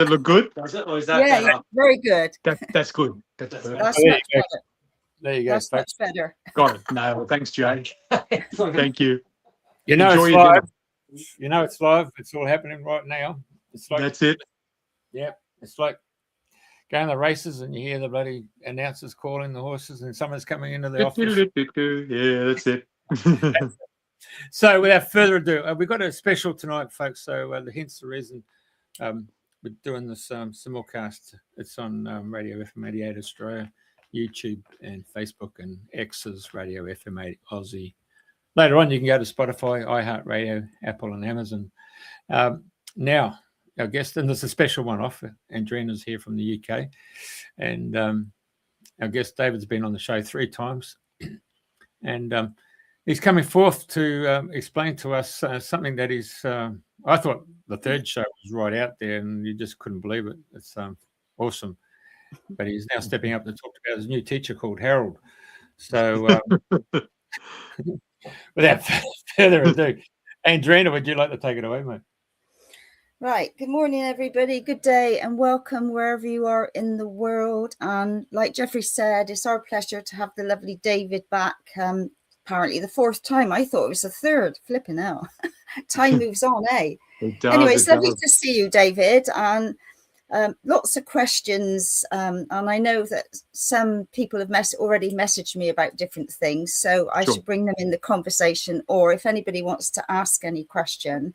it look good? Does it, or is that Yeah, very good. That's good. That's That's good. much better. There you go. That's much better. Got it. No, well, thanks, Jay. Thank you. You know, Enjoy it's your live. dinner. You know, it's live. It's all happening right now. It's like, That's it. yeah, it's like going to the races and you hear the bloody announcers calling the horses and someone's coming into the office. Yeah, that's it. So without further ado, we've got a special tonight, folks. So hence the reason we're doing this simulcast. It's on Radio FM 88 Australia, YouTube and Facebook, and X's Radio FM 8 Aussie. Later on, you can go to Spotify, iHeartRadio, Apple and Amazon. Now, our guest, and there's a special one off. Andrena's here from the UK. And our guest, David's been on the show 3 times. And he's coming forth to explain to us something that is, I thought the 3rd show was right out there and you just couldn't believe it. It's awesome. But he's now stepping up to talk about his new teacher called Harold. So without further ado, Andrena, would you like to take it away, mate? Right. Good morning, everybody. Good day and welcome wherever you are in the world. And like Jeffrey said, it's our pleasure to have the lovely David back. Apparently the 4th time. I thought it was the 3rd. Flipping out. Time moves on, eh? Anyway, it's lovely to see you, David. And lots of questions. And I know that some people have already messaged me about different things. So I should bring them in the conversation, or if anybody wants to ask any question.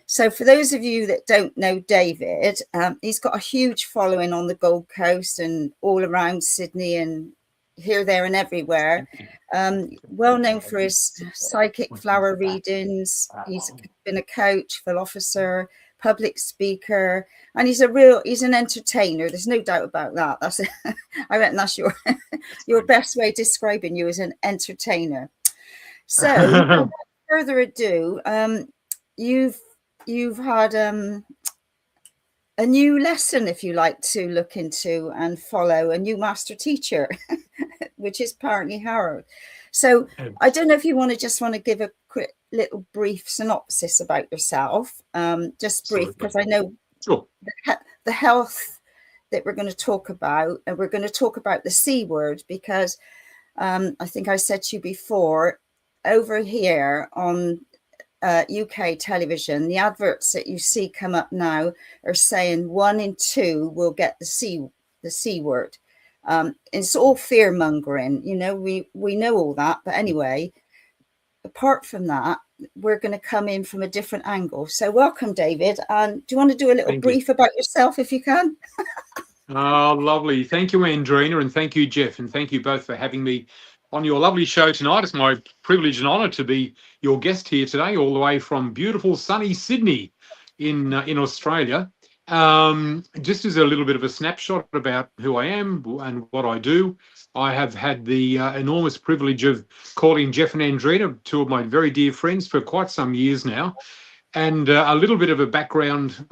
So for those of you that don't know David, he's got a huge following on the Gold Coast and all around Sydney and here, there and everywhere. Well known for his psychic flower readings. He's been a coach, philosopher, public speaker, and he's an entertainer. There's no doubt about that. I reckon that's your best way of describing you as an entertainer. So without further ado, you've had a new lesson, if you like, to look into and follow, a new master teacher, which is apparently Harold. So I don't know if you want to give a quick little brief synopsis about yourself, just brief, because I know the health that we're going to talk about, and we're going to talk about the C word, because I think I said to you before, over here on UK television, the adverts that you see come up now are saying 1 in 2 will get the C word. It's all fear mongering, we know all that, but anyway, apart from that, we're going to come in from a different angle. So welcome, David. And do you want to do a little brief about yourself if you can? Oh, lovely. Thank you, Andrena, and thank you, Jeff, and thank you both for having me on your lovely show tonight. It's my privilege and honour to be your guest here today, all the way from beautiful sunny Sydney in Australia. Just as a little bit of a snapshot about who I am and what I do, I have had the enormous privilege of calling Jeff and Andrena, 2 of my very dear friends, for quite some years now. And a little bit of a background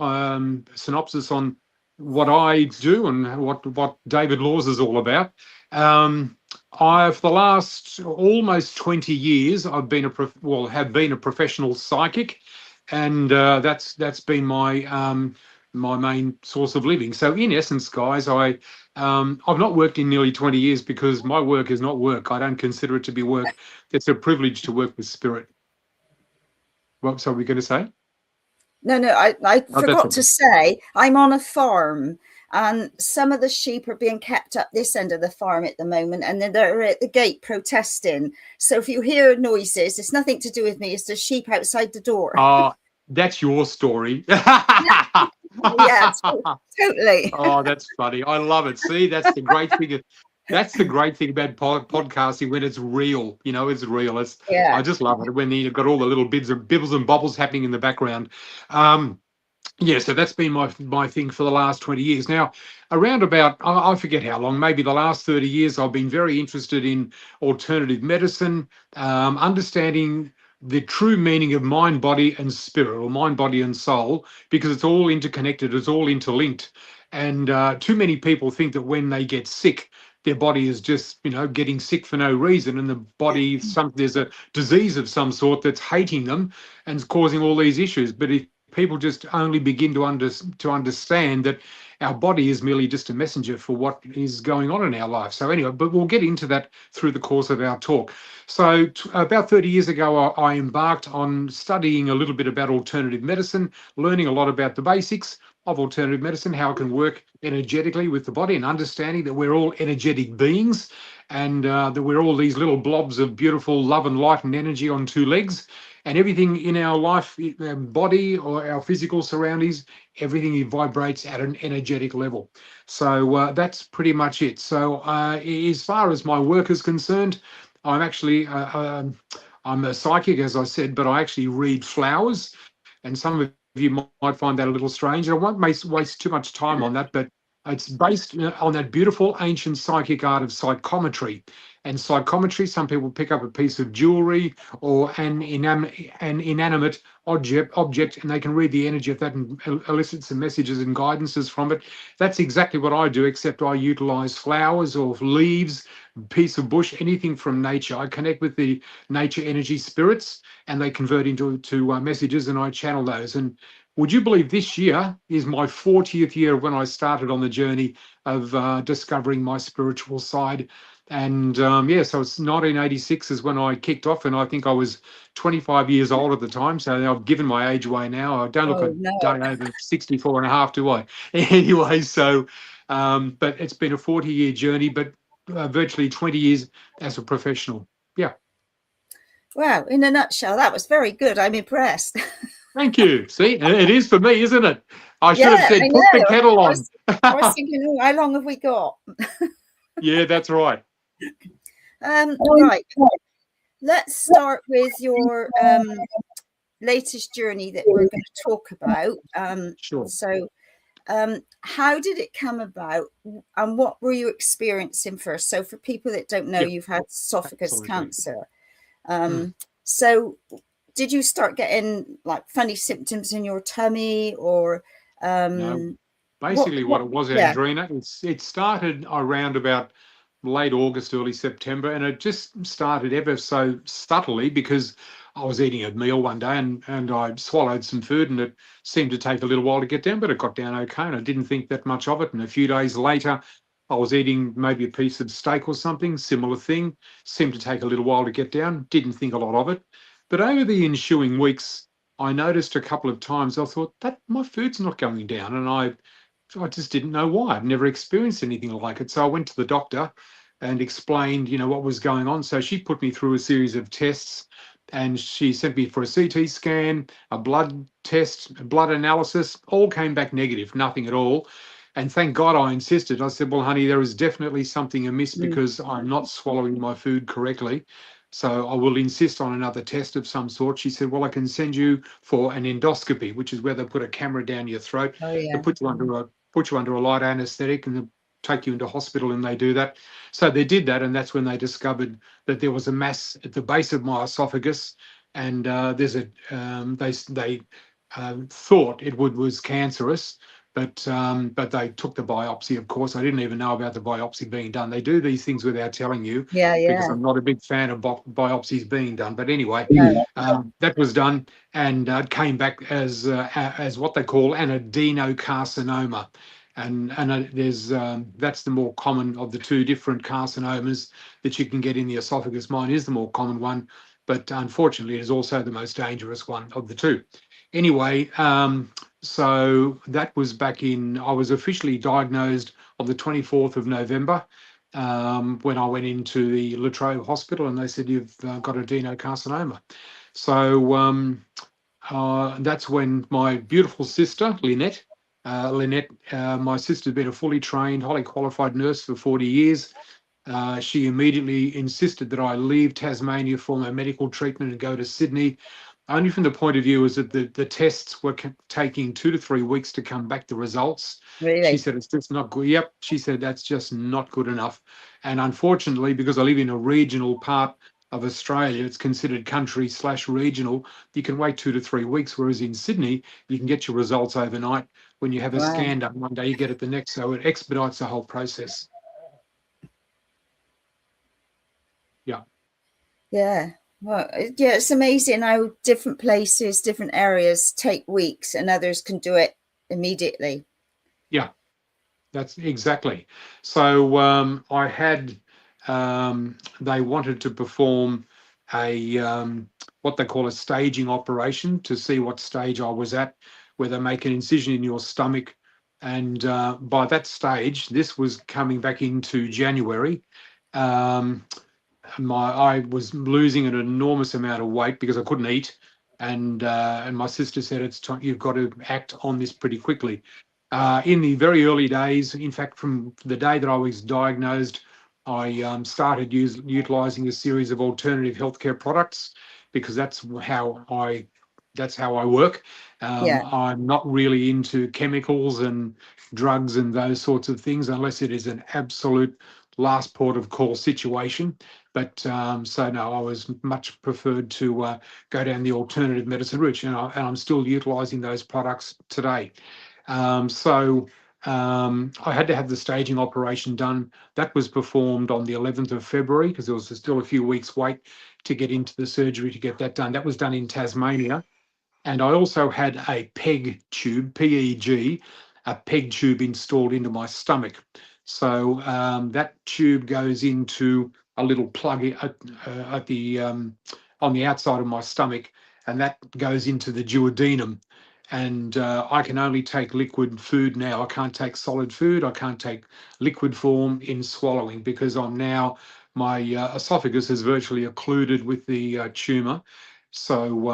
synopsis on what I do and what David Laws is all about. For the last almost 20 years, I've been have been a professional psychic, and that's been my my main source of living. So in essence, guys, I've not worked in nearly 20 years because my work is not work. I don't consider it to be work. It's a privilege to work with spirit. What are we going to say? No, I forgot to say, I'm on a farm. And some of the sheep are being kept up this end of the farm at the moment, and then they're at the gate protesting. So if you hear noises, it's nothing to do with me. It's the sheep outside the door. That's your story. Yeah, totally. Oh, that's funny. I love it. See, that's the great thing. That's the great thing about podcasting, when it's real. It's real. I just love it when you've got all the little bibbles and bobbles happening in the background. Yeah, so that's been my thing for the last 20 years. Now, around about, I forget how long, maybe the last 30 years, I've been very interested in alternative medicine, understanding the true meaning of mind, body and spirit, or mind, body and soul, because it's all interconnected, it's all interlinked. And too many people think that when they get sick, their body is just, getting sick for no reason, and the body, there's a disease of some sort that's hating them and causing all these issues. But if people just only begin to understand that our body is merely just a messenger for what is going on in our life. So anyway, but we'll get into that through the course of our talk. So about 30 years ago, I embarked on studying a little bit about alternative medicine, learning a lot about the basics of alternative medicine, how it can work energetically with the body, and understanding that we're all energetic beings, and that we're all these little blobs of beautiful love and light and energy on two legs. And everything in our life, body or our physical surroundings, everything vibrates at an energetic level. So that's pretty much it. So as far as my work is concerned, I'm actually, I'm a psychic, as I said, but I actually read flowers. And some of you might find that a little strange. I won't waste too much time on that, but it's based on that beautiful ancient psychic art of psychometry. And psychometry, some people pick up a piece of jewelry or an inanimate object, and they can read the energy of that and elicit some messages and guidances from it. That's exactly what I do, except I utilize flowers or leaves, piece of bush, anything from nature. I connect with the nature energy spirits, and they convert into messages, and I channel those. And would you believe this year is my 40th year when I started on the journey of discovering my spiritual side. And yeah, so it's 1986 is when I kicked off, and I think I was 25 years old at the time. So I've given my age away now. I don't look a day over 64 and a half, do I? Anyway, so, but it's been a 40-year journey, but virtually 20 years as a professional. Yeah. Wow, in a nutshell, that was very good. I'm impressed. Thank you. See, it is for me, isn't it? I should have said, put the kettle on. I was thinking, oh, how long have we got? Yeah, that's right. Right. Let's start with your latest journey that we're going to talk about. Sure. So, how did it come about, and what were you experiencing first? So, for people that don't know, you've had esophagus cancer. So, did you start getting like funny symptoms in your tummy, or no. Basically what it was, Andrena, it started around about late August, early September, and it just started ever so subtly because I was eating a meal one day and I swallowed some food, and it seemed to take a little while to get down, but it got down okay, and I didn't think that much of it. And a few days later, I was eating maybe a piece of steak or something, similar thing, seemed to take a little while to get down, didn't think a lot of it. But over the ensuing weeks, I noticed a couple of times, I thought that my food's not going down, and I just didn't know why. I'd never experienced anything like it. So I went to the doctor and explained, what was going on. So she put me through a series of tests, and she sent me for a CT scan, a blood test, a blood analysis, all came back negative, nothing at all. And thank God I insisted. I said, well, honey, there is definitely something amiss because I'm not swallowing my food correctly. So I will insist on another test of some sort. She said, well, I can send you for an endoscopy, which is where they put a camera down your throat. They put you under a light anesthetic and take you into hospital, and they do that. So they did that, and that's when they discovered that there was a mass at the base of my esophagus, and there's a they thought it was cancerous. But they took the biopsy, of course. I didn't even know about the biopsy being done. They do these things without telling you, because I'm not a big fan of biopsies being done. But anyway, that was done, and it came back as what they call an adenocarcinoma. And there's that's the more common of the two different carcinomas that you can get in the esophagus. Mine is the more common one, but unfortunately, it is also the most dangerous one of the two. Anyway, so that was I was officially diagnosed on the 24th of November when I went into the La Trobe Hospital, and they said, you've got adenocarcinoma. So that's when my beautiful sister, Lynette, my sister had been a fully trained, highly qualified nurse for 40 years. She immediately insisted that I leave Tasmania for my medical treatment and go to Sydney, only from the point of view is that the tests were taking 2 to 3 weeks to come back, the results. Really? She said, it's just not good. Yep. She said, that's just not good enough. And unfortunately, because I live in a regional part of Australia, it's considered country/regional, you can wait 2 to 3 weeks, whereas in Sydney, you can get your results overnight. When you have a scan done one day, you get it the next. So it expedites the whole process. Yeah. Yeah. Well, yeah, it's amazing how different places, different areas take weeks, and others can do it immediately. Yeah, that's exactly. So I had, they wanted to perform a what they call a staging operation to see what stage I was at, where they make an incision in your stomach. And by that stage, this was coming back into January. Um, I was losing an enormous amount of weight because I couldn't eat, and my sister said it's time, you've got to act on this pretty quickly. In the very early days, in fact, from the day that I was diagnosed, I started utilizing a series of alternative healthcare products because that's how I work. Yeah. I'm not really into chemicals and drugs and those sorts of things unless it is an absolute last port of call situation. But so no, I was much preferred to go down the alternative medicine route, and I'm still utilising those products today. So I had to have the staging operation done. That was performed on the 11th of February because there was still a few weeks wait to get into the surgery to get that done. That was done in Tasmania. And I also had a PEG tube, PEG, a PEG tube installed into my stomach. So that tube goes into a little plug at the on the outside of my stomach, and that goes into the duodenum. And I can only take liquid food now. I can't take solid food. I can't take liquid form in swallowing because I'm now, my esophagus is virtually occluded with the tumor. So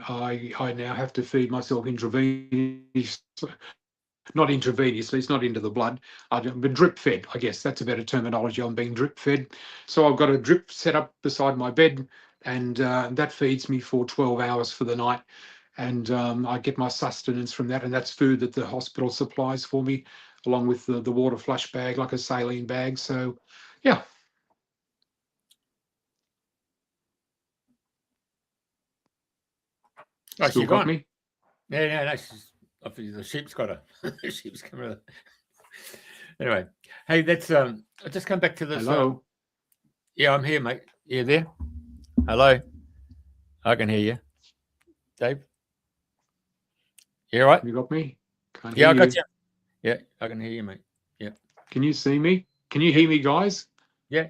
I now have to feed myself intravenously, not intravenously, it's not into the blood. I've been drip fed, I guess that's a better terminology. I'm being drip fed. So I've got a drip set up beside my bed, and that feeds me for 12 hours for the night. And I get my sustenance from that, and that's food that the hospital supplies for me, along with the water flush bag, like a saline bag. So, yeah. Oh, Still she got gone. me? Yeah, no, she's obviously the sheep's got her. The sheep's coming. Anyway, hey, that's I just come back to this. Hello. Yeah, I'm here, mate. You there? Hello. I can hear you, Dave. You all right? You got me? Can't Yeah, hear I got you. you. Yeah, I can hear you, mate. Yeah. Can you see me? Can you hear me, guys? Yeah.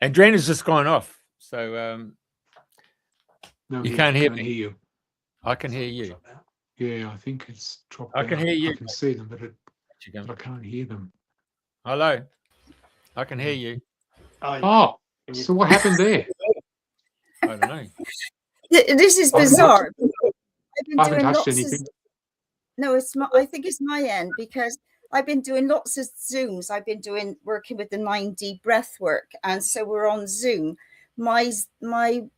Andrena's just gone off, so No, you can't hear can't me. hear you. I can hear you. Yeah, I think it's dropped I out. can hear you. I can see them, but I can't hear them. Hello. I can hear you. Oh, so what happened there? I don't know. This is bizarre. I haven't touched anything. No, I think it's my end because I've been doing lots of Zooms. I've been working with the 9D breath work, and so we're on Zoom. My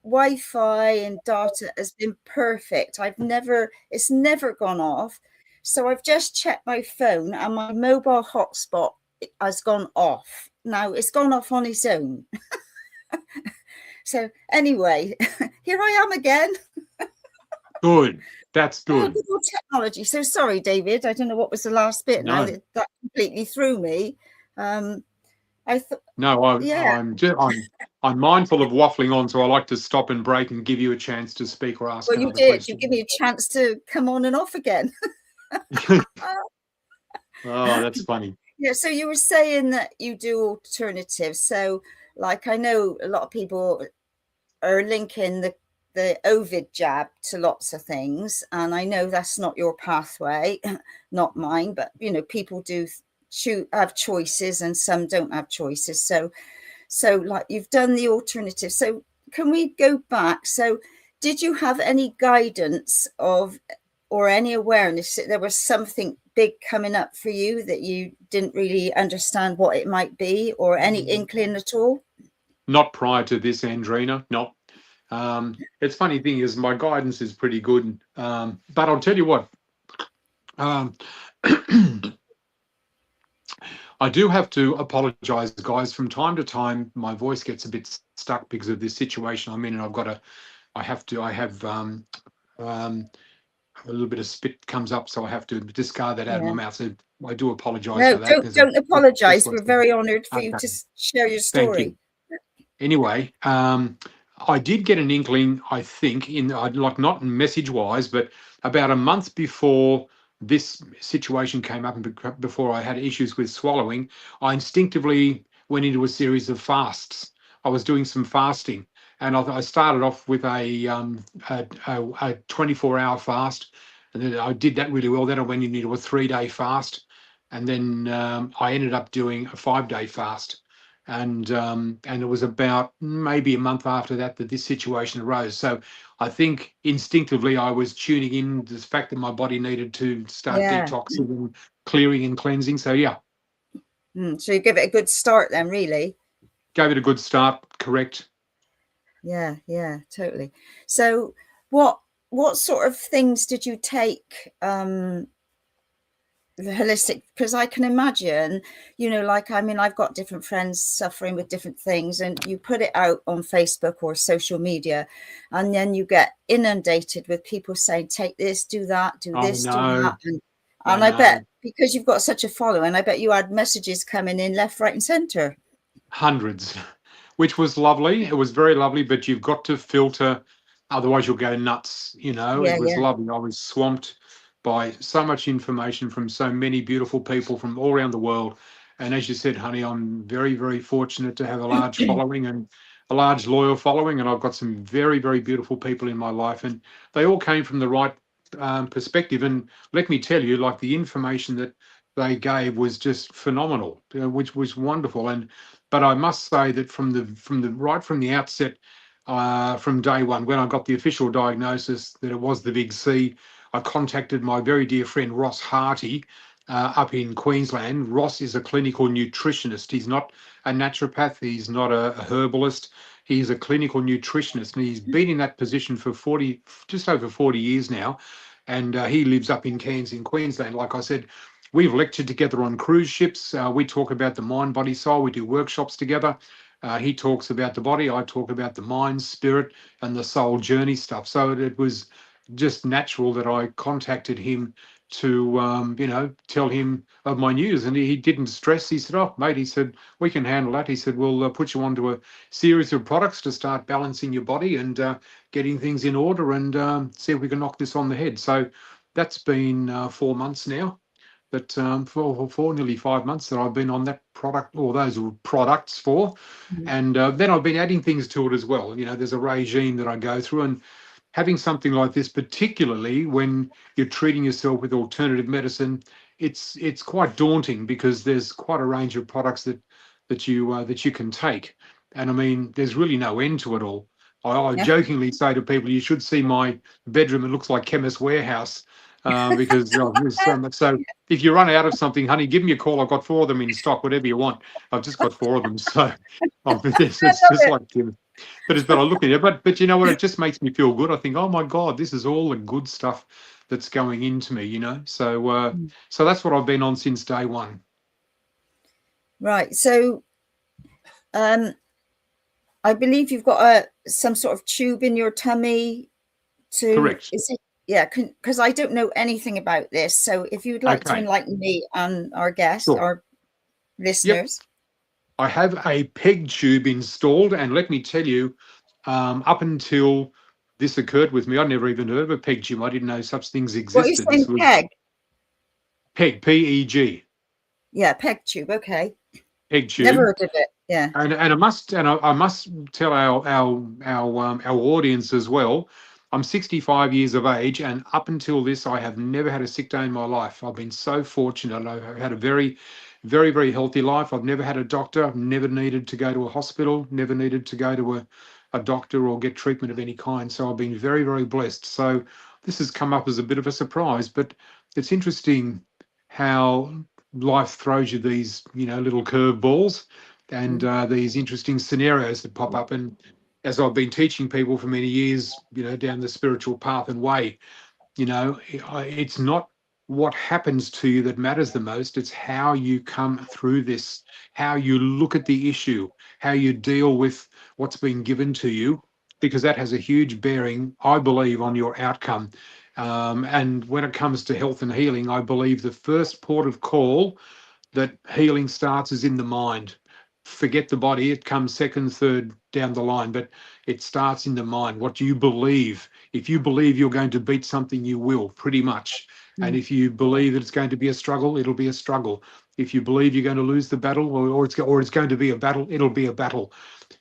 Wi-Fi and data has been perfect. It's never gone off. So I've just checked my phone, and my mobile hotspot has gone off. Now it's gone off on its own. So anyway, here I am again. Good. That's good. Oh, good technology. So sorry, David. I don't know what was the last bit. No. Now that completely threw me. I thought. No, I'm mindful of waffling on, so I like to stop and break and give you a chance to speak or ask. Well, you did. You give me a chance to come on and off again. Oh, that's funny. Yeah. So you were saying that you do alternatives. So, like, I know a lot of people are linking the Ovid jab to lots of things, and I know that's not your pathway, not mine, but people do have choices and some don't have choices. So like, you've done the alternative. So can we go back? So did you have any guidance or any awareness that there was something big coming up for you that you didn't really understand what it might be, or any inkling at all? Not prior to this, Andrena. No. It's funny thing is my guidance is pretty good, but I'll tell you what. I do have to apologize, guys. From time to time, my voice gets a bit stuck because of this situation I'm in, and I have a little bit of spit comes up, so I have to discard that out of my mouth. So I do apologize for that. Don't apologize. We're very honored for you to share your story. Thank you. Anyway, I did get an inkling, I think, like not message wise, but about a month before this situation came up and before I had issues with swallowing, I instinctively went into a series of fasts. I was doing some fasting, and I started off with a 24-hour fast, and then I did that really well. Then I went into a 3-day fast, and then I ended up doing a 5-day fast. And it was about maybe a month after that that this situation arose. So I think instinctively I was tuning in to the fact that my body needed to start Yeah. detoxing and clearing and cleansing. So yeah, So you give it a good start then, really. gave it a good start. Correct. Yeah, totally. So what sort of things did you take the holistic, because I can imagine, like, I mean, I've got different friends suffering with different things, and you put it out on Facebook or social media, and then you get inundated with people saying, take this, do that, do this, do that. And I bet because you've got such a following, I bet you had messages coming in left, right, and center. Hundreds, which was lovely. It was very lovely, but you've got to filter, otherwise you'll go nuts. It was lovely. I was swamped by so much information from so many beautiful people from all around the world. And as you said, honey, I'm very, very fortunate to have a large following and a large loyal following. And I've got some very, very beautiful people in my life. And they all came from the right perspective. And let me tell you, like, the information that they gave was just phenomenal, which was wonderful. But I must say that from the outset, from day one, when I got the official diagnosis that it was the big C, I contacted my very dear friend Ross Harty up in Queensland. Ross is a clinical nutritionist. He's not a naturopath. He's not a herbalist. He's a clinical nutritionist, and he's been in that position for just over 40 years now. And he lives up in Cairns in Queensland. Like I said, we've lectured together on cruise ships. We talk about the mind, body, soul. We do workshops together. He talks about the body. I talk about the mind, spirit, and the soul journey stuff. So it was just natural that I contacted him to, tell him of my news. And he didn't stress. He said, oh, mate, he said, we can handle that. He said, we'll put you onto a series of products to start balancing your body and getting things in order and see if we can knock this on the head. So that's been 4 months now. But for nearly 5 months that I've been on that product or those products for. And then I've been adding things to it as well. There's a regime that I go through, and having something like this, particularly when you're treating yourself with alternative medicine, it's quite daunting because there's quite a range of products that you can take. And I mean, there's really no end to it all. I jokingly say to people, you should see my bedroom. It looks like Chemist Warehouse. Because there's so much. So if you run out of something, honey, give me a call. I've got 4 of them in stock, whatever you want. I've just got 4 of them. So it's just like, but I look at it, but you know what? It just makes me feel good. I think, oh my God, this is all the good stuff that's going into me, So so that's what I've been on since day one. Right. So I believe you've got some sort of tube in your tummy to. Correct. Is it? Yeah, because I don't know anything about this. So if you'd like to enlighten me and our guests, our listeners. Yep. I have a PEG tube installed, and let me tell you, up until this occurred with me, I'd never even heard of a PEG tube. I didn't know such things existed. What are you saying, PEG? PEG, P-E-G. Yeah, PEG tube. Okay. PEG tube. Never heard of it. Yeah. And I must tell our audience as well. I'm 65 years of age, and up until this, I have never had a sick day in my life. I've been so fortunate. I've had a very, very, very healthy life. I've never had a doctor. I've never needed to go to a hospital, never needed to go to a doctor or get treatment of any kind. So I've been very, very blessed. So this has come up as a bit of a surprise, but it's interesting how life throws you these, little curveballs and these interesting scenarios that pop up. And as I've been teaching people for many years, down the spiritual path and way, it's not what happens to you that matters the most. It's how you come through this, how you look at the issue, how you deal with what's been given to you, because that has a huge bearing, I believe, on your outcome. And when it comes to health and healing, I believe the first port of call that healing starts is in the mind. forget the body. It comes second, third down the line, but it starts in the mind. What do you believe? If you believe you're going to beat something, you will, pretty much. And if you believe that it's going to be a struggle, it'll be a struggle. If you believe you're going to lose the battle, or it's going to be a battle, it'll be a battle.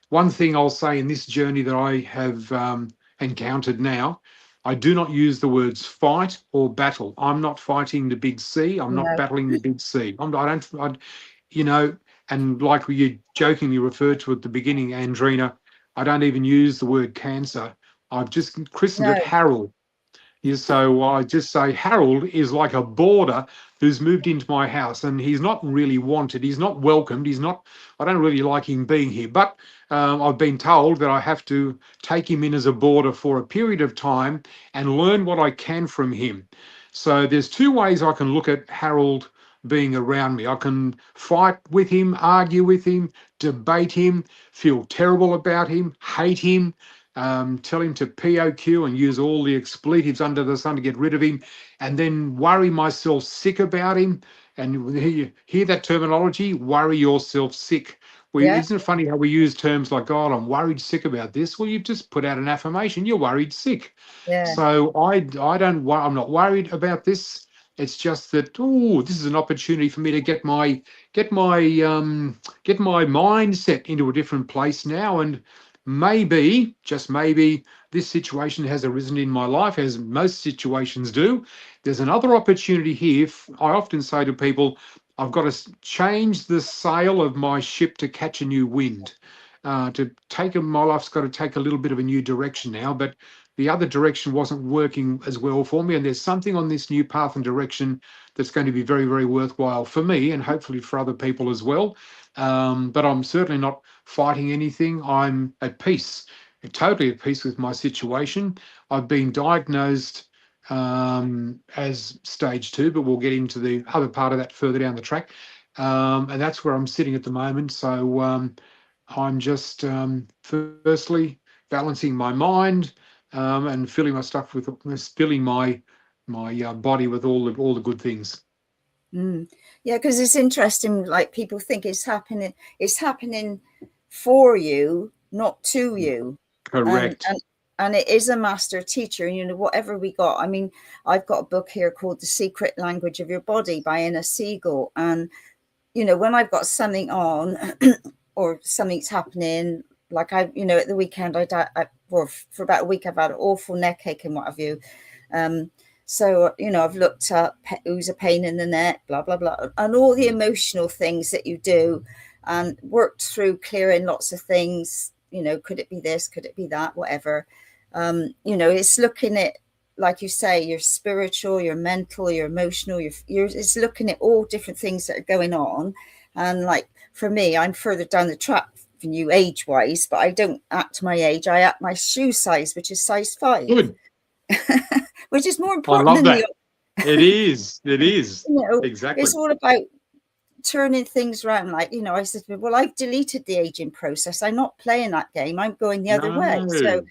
One thing I'll say in this journey that I have encountered now, I do not use the words fight or battle. I'm not fighting the big C. I'm not battling the big C. You know, and like you jokingly referred to at the beginning, Andrena, I don't even use the word cancer. I've just christened it Harold. So I just say Harold is like a boarder who's moved into my house, and he's not really wanted. He's not welcomed. I don't really like him being here, but I've been told that I have to take him in as a boarder for a period of time and learn what I can from him. So there's two ways I can look at Harold being around me. I can fight with him, argue with him, debate him, feel terrible about him, hate him, tell him to POQ and use all the expletives under the sun to get rid of him, and then worry myself sick about him. And you hear that terminology, worry yourself sick. Isn't it funny how we use terms like, God, I'm worried sick about this? Well, you've just put out an affirmation, you're worried sick. So I'm not worried about this. It's just that, this is an opportunity for me to get my mindset into a different place now. And maybe, just maybe, this situation has arisen in my life, as most situations do. There's another opportunity here. I often say to people, I've got to change the sail of my ship to catch a new wind. My life's got to take a little bit of a new direction now, but the other direction wasn't working as well for me. And there's something on this new path and direction that's going to be very, very worthwhile for me, and hopefully for other people as well. But I'm certainly not fighting anything. I'm at peace, totally at peace with my situation. I've been diagnosed as stage 2, but we'll get into the other part of that further down the track. And that's where I'm sitting at the moment. So I'm just firstly balancing my mind and filling my stuff with, filling my body with all the good things. Yeah, because it's interesting. Like, people think it's happening for you, not to you. Correct. And it is a master teacher. You know, whatever we got. I mean, I've got a book here called The Secret Language of Your Body by Inna Siegel. And, you know, when I've got something on or something's happening, like at the weekend, for about a week, I've had an awful neck ache and what have you. So, you know, I've looked up who's a pain in the neck, blah, blah, blah, and all the emotional things that you do, and worked through clearing lots of things. You know, could it be this? Could it be that? Whatever. You know, it's looking at, like you say, your spiritual, your mental, your emotional, it's looking at all different things that are going on. And like, for me, I'm further down the track than you age-wise, but I don't act my age. I act my shoe size, which is size 5. Good. Which is more important. I love that. It is. You know, Exactly. It's all about turning things around. Like, you know, I said, well, I've deleted the aging process. I'm not playing that game. I'm going the other way. So,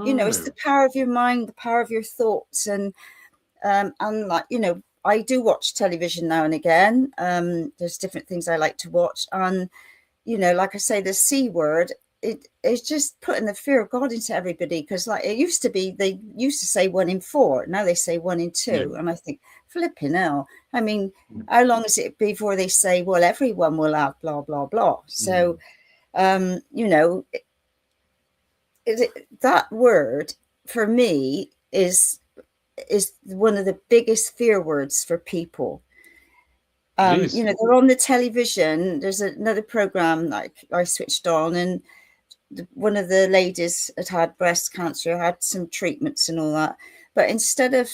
you know, it's the power of your mind, the power of your thoughts. And like, you know, I do watch television now and again. There's different things I like to watch. And, you know, like I say, the C word, it's just putting the fear of God into everybody. Because like it used to be, they used to say 1 in 4. Now they say 1 in 2. Yeah. And I think, flipping hell. I mean, how long is it before they say, well, everyone will have blah, blah, blah. So, you know, that word for me is one of the biggest fear words for people. You know, they're on the television. There's another program like I switched on, and one of the ladies had breast cancer, had some treatments and all that. But instead of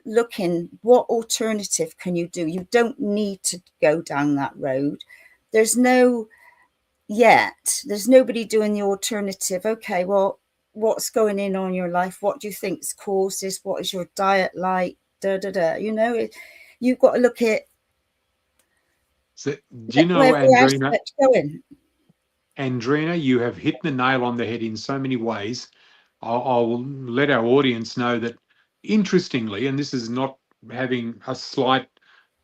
looking, what alternative can you do? You don't need to go down that road. There's nobody doing the alternative. Okay, well, what's going on your life? What do you think's caused this? What is your diet like? You know, you've got to look at. So, do you know, Andrena, you have hit the nail on the head in so many ways. I'll let our audience know that, interestingly, and this is not having a slight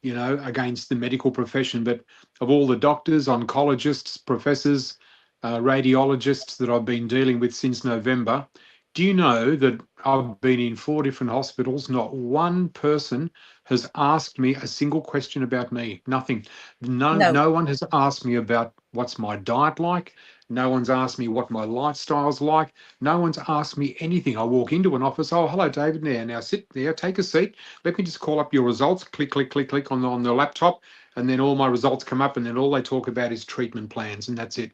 you know, against the medical profession. But of all the doctors, oncologists, professors, radiologists that I've been dealing with since November, do you know that I've been in 4 different hospitals? Not one person has asked me a single question about me. Nothing. No. No one has asked me about what's my diet like. No one's asked me what my lifestyle's like. No one's asked me anything. I walk into an office. Oh, hello, David. Now sit there. Take a seat. Let me just call up your results. Click, click, click, click on the laptop, and then all my results come up. And then all they talk about is treatment plans, and that's it.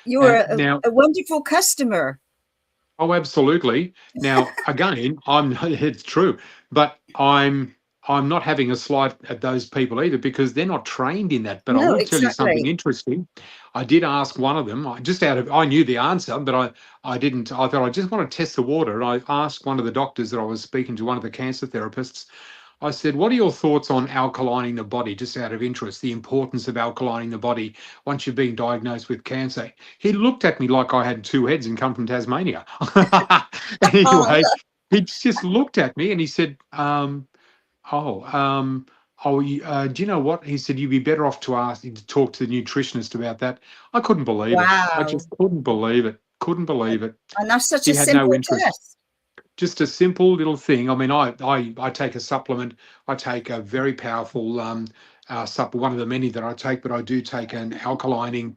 You're Now, a wonderful customer. oh, absolutely. Now, again, it's true, but I'm not having a slight at those people either, because they're not trained in that. But I No, will tell you something exactly. interesting. I did ask one of them, I knew the answer, but I didn't. I thought I just want to test the water. And I asked one of the doctors that I was speaking to, one of the cancer therapists. I said, what are your thoughts on alkalining the body, just out of interest, the importance of alkalining the body once you've been diagnosed with cancer? He looked at me like I had 2 heads and come from Tasmania. Oh, Anyway, he just looked at me and he said, do you know what? He said, you'd be better off to talk to the nutritionist about that. I couldn't believe it. I wow. just couldn't believe it. Couldn't believe it. And that's such He a had no simple interest. test. Just a simple little thing. I mean, I take a supplement. I take a very powerful supplement, one of the many that I take, but I do take an alkalining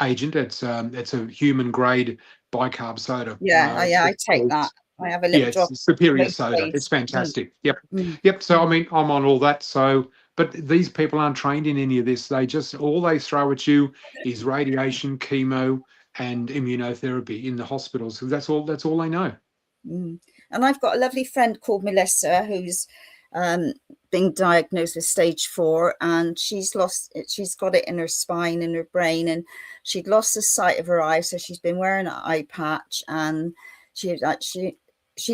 agent. It's a human grade bicarb soda. Yeah, I take that. I have a Yeah, little drop it's superior most soda. It's days. fantastic. Yep. Mm. Yep. So I mean, I'm on all that. So, but these people aren't trained in any of this. All they throw at you is radiation, chemo, and immunotherapy in the hospitals. That's all they know. Mm. And I've got a lovely friend called Melissa who's been diagnosed with stage 4, and she's got it in her spine, in her brain, and she'd lost the sight of her eye, so she's been wearing an eye patch, and she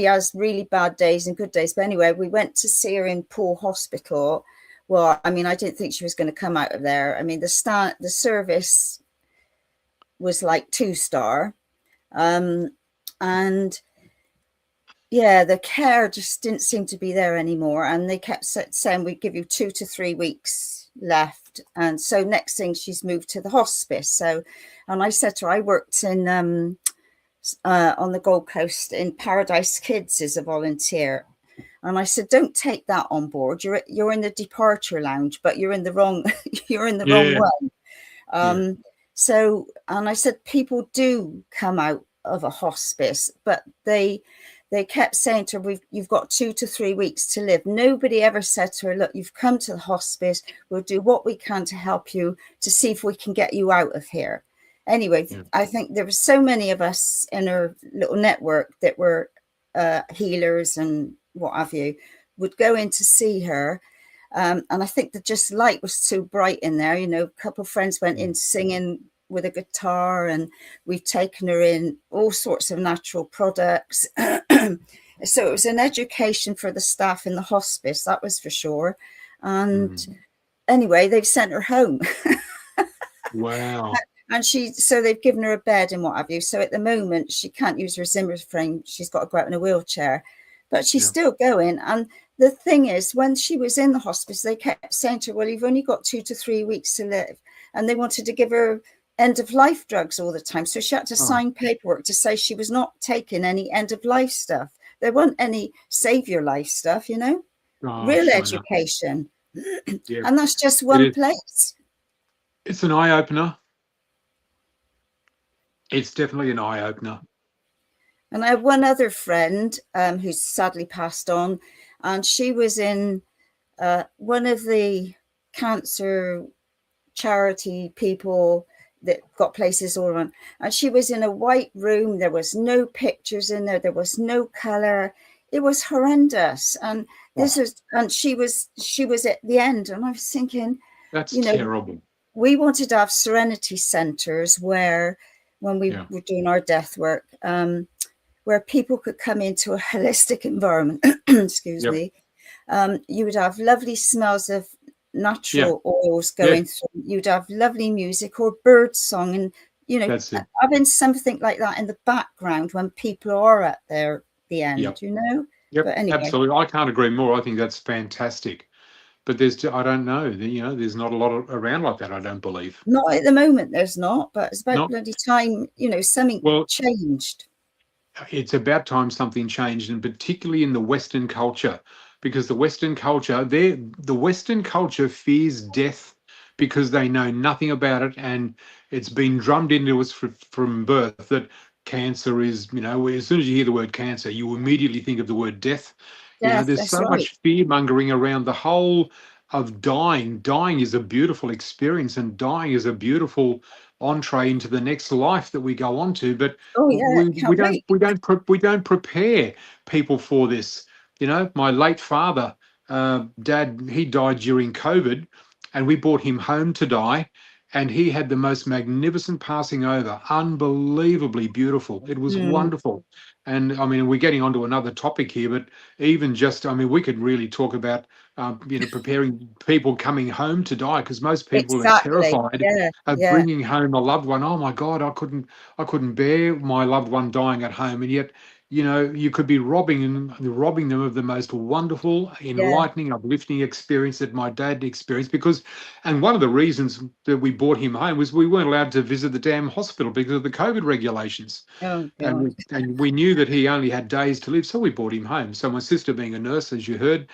has really bad days and good days. But anyway, we went to see her in Poole Hospital. Well, I mean, I didn't think she was going to come out of there. I mean, the service was like 2-star, and yeah, the care just didn't seem to be there anymore. And they kept saying, we give you 2 to 3 weeks left. And so next thing, she's moved to the hospice. So, and I said to her, I worked in on the Gold Coast in Paradise Kids as a volunteer. And I said, don't take that on board. You're in the departure lounge, but you're in the wrong, wrong one. So, and I said, people do come out of a hospice, but they kept saying to her, you've got 2 to 3 weeks to live. Nobody ever said to her, look, you've come to the hospice. We'll do what we can to help you, to see if we can get you out of here. Anyway, I think there were so many of us in our little network that were healers and what have you, would go in to see her. And I think the just light was too bright in there. You know, a couple of friends went in singing with a guitar, and we've taken her in all sorts of natural products. So it was an education for the staff in the hospice, that was for sure. And anyway, they've sent her home. Wow. And so they've given her a bed and what have you. So at the moment, she can't use her Zimmer frame. She's got to go out in a wheelchair, but she's still going. And the thing is, when she was in the hospice, they kept saying to her, well, you've only got 2 to 3 weeks to live. And they wanted to give her end-of-life drugs all the time. So she had to sign paperwork to say she was not taking any end-of-life stuff. There wasn't any save your life stuff, you know, real education. And that's just one place. It's an eye-opener. It's definitely an eye-opener. And I have one other friend who's sadly passed on, and she was in one of the cancer charity people that got places all around, and she was in a white room. There was no pictures in there. There was no color. It was horrendous. And she was at the end. And I was thinking, that's terrible. We wanted to have serenity centers where, when we were doing our death work, where people could come into a holistic environment. Excuse me. You would have lovely smells of natural oils going through. You'd have lovely music or bird song, and you know, having something like that in the background when people are at the end. You know. But anyway. Absolutely, I can't agree more. I think that's fantastic. but I don't know. There's not a lot around like that. I don't believe. Not at the moment. There's not, but it's about Not bloody time. Something well. changed. It's about time something changed, and particularly in the Western culture, because the Western culture fears death because they know nothing about it, and it's been drummed into us from birth that cancer is, as soon as you hear the word cancer, you immediately think of the word death. Death. There's That's so right. much fear mongering around the whole of dying. Dying is a beautiful experience, and dying is a beautiful entree into the next life that we go on to. But Oh yeah, we can't don't wait. we don't prepare people for this. My late father, dad, he died during COVID, and we brought him home to die, and he had the most magnificent passing over, unbelievably beautiful. It was Mm, wonderful. And I mean, we're getting onto another topic here, but even just, I mean, we could really talk about preparing people coming home to die, because most people are exactly. terrified Yeah. of Yeah. bringing home a loved one. Oh my God, I couldn't bear my loved one dying at home, and yet, you could be robbing them of the most wonderful, Yeah. enlightening, uplifting experience that my dad experienced. And one of the reasons that we brought him home was we weren't allowed to visit the damn hospital because of the COVID regulations, Oh and God. we knew that he only had days to live, so we brought him home. So my sister, being a nurse, as you heard,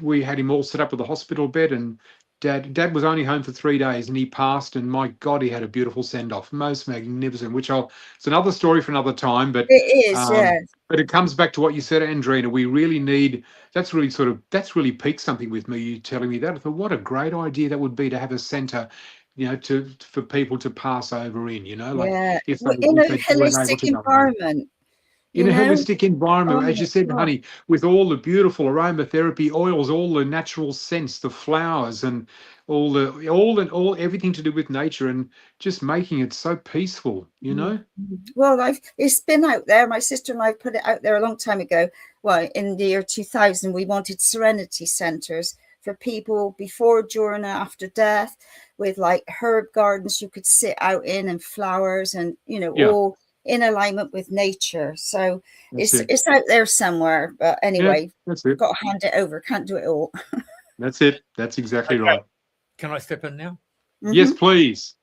we had him all set up with a hospital bed, and Dad was only home for 3 days, and he passed. And my God, he had a beautiful send off, most magnificent. It's another story for another time, but It is. um, Yeah. but it comes back to what you said, Andrena. We really need. That's really piqued something with me. You telling me that. I thought, what a great idea that would be to have a centre, for people to pass over in. Like Yeah. if We're in a they weren't able holistic to go home environment. in a Oh holistic environment, as you my said, God. honey, with all the beautiful aromatherapy oils, all the natural scents, the flowers, and all everything to do with nature, and just making it so peaceful. Well, it's been out there. My sister and I put it out there a long time ago. Well, in the year 2000, we wanted serenity centers for people before, during, and after death, with like herb gardens you could sit out in, and flowers, and Yeah, all in alignment with nature. So that's it's it. it's out there somewhere. But Yeah, anyway, that's it. got to hand it over. Can't do it all. That's it. That's exactly Okay, right. can I step in now? Yes, please.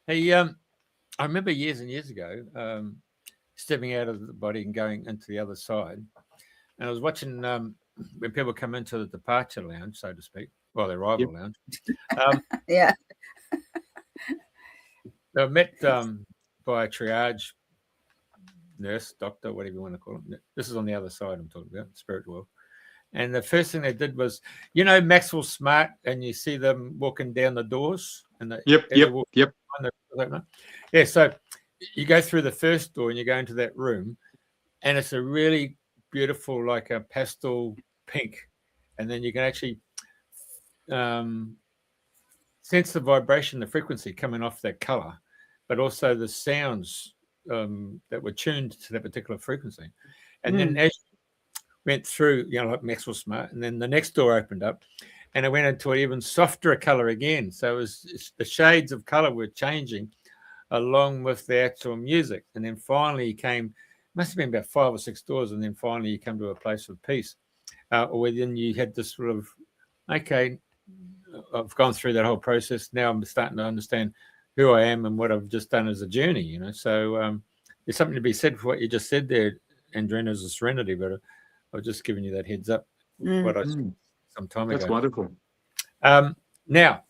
Hey, I remember years and years ago stepping out of the body and going into the other side, and I was watching when people come into the departure lounge, so to speak, well, the Yep. arrival lounge. Um, Yeah. they were met by a triage nurse, doctor, whatever you want to call it. This is on the other side I'm talking about, spirit world. And the first thing they did was, Maxwell Smart, and you see them walking down the doors, and Yep. yeah. So you go through the first door and you go into that room, and it's a really beautiful, like a pastel pink, and then you can actually sense the vibration, the frequency coming off that color, but also the sounds that were tuned to that particular frequency. And then as you went through, like Maxwell Smart, and then the next door opened up, and it went into an even softer color again. So the shades of color were changing along with the actual music. And then finally you came, must have been about 5 or 6 doors, and then finally you come to a place of peace. Or then you had this sort of, okay, I've gone through that whole process. Now I'm starting to understand who I am and what I've just done as a journey, So there's something to be said for what you just said there, Andrena, as a serenity, but I was just giving you that heads up. What I said some time ago. That's wonderful. Now,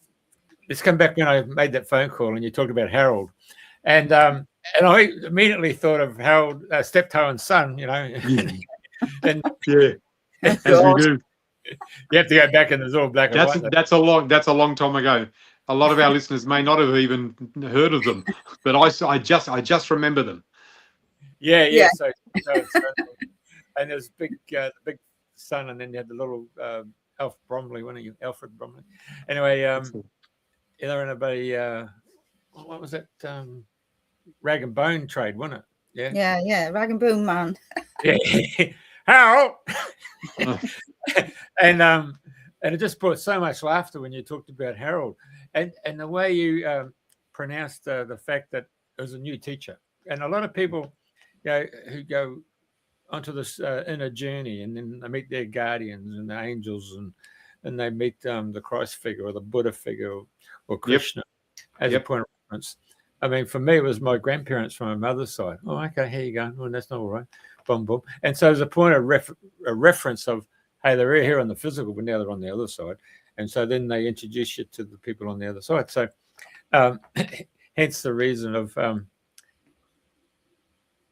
let's come back when I made that phone call and you talked about Harold. And I immediately thought of Harold, Steptoe and Son, and Yeah, as we do. You have to go back and there's all black and white. That's a long time ago. A lot of our listeners may not have even heard of them, but I just remember them. Yeah. So and there's the big son, and then you had the little Alf Bromley, wasn't you? Alfred Bromley. Anyway, they're in a what was that? Rag and bone trade, wasn't it? Yeah. Rag and bone man. Yeah. Harold. And it just brought so much laughter when you talked about Harold, and the way you pronounced the fact that it was a new teacher. And a lot of people, who go onto this inner journey, and then they meet their guardians and the angels, and and they meet the Christ figure or the Buddha figure or Krishna as a point of reference. I mean, for me, it was my grandparents from my mother's side. Oh, okay, here you go. Well, that's not all right. Boom, boom. And so there's a point of a reference of, hey, they're here on the physical, but now they're on the other side. And so then they introduce you to the people on the other side. So hence the reason of when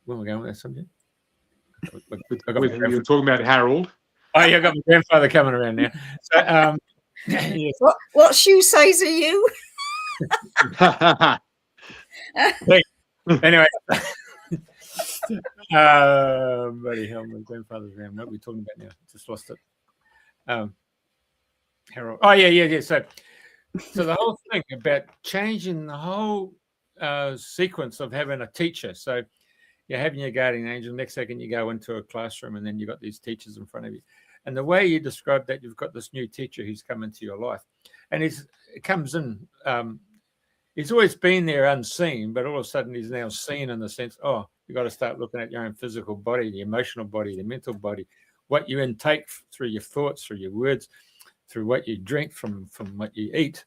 we're going with that subject. You're talking about Harold. Oh, yeah, I got my grandfather coming around now. So, yes. What shoe size are you? Anyway, buddy, hell, my grandfather's around. What are we talking about now? Just lost it. Harold. Oh, yeah. So the whole thing about changing the whole sequence of having a teacher. So you're having your guardian angel. Next second, you go into a classroom, and then you've got these teachers in front of you. And the way you describe that, you've got this new teacher who's come into your life, and it comes in. He's always been there unseen, but all of a sudden he's now seen in the sense, oh, you've got to start looking at your own physical body, the emotional body, the mental body, what you intake through your thoughts, through your words, through what you drink, from what you eat.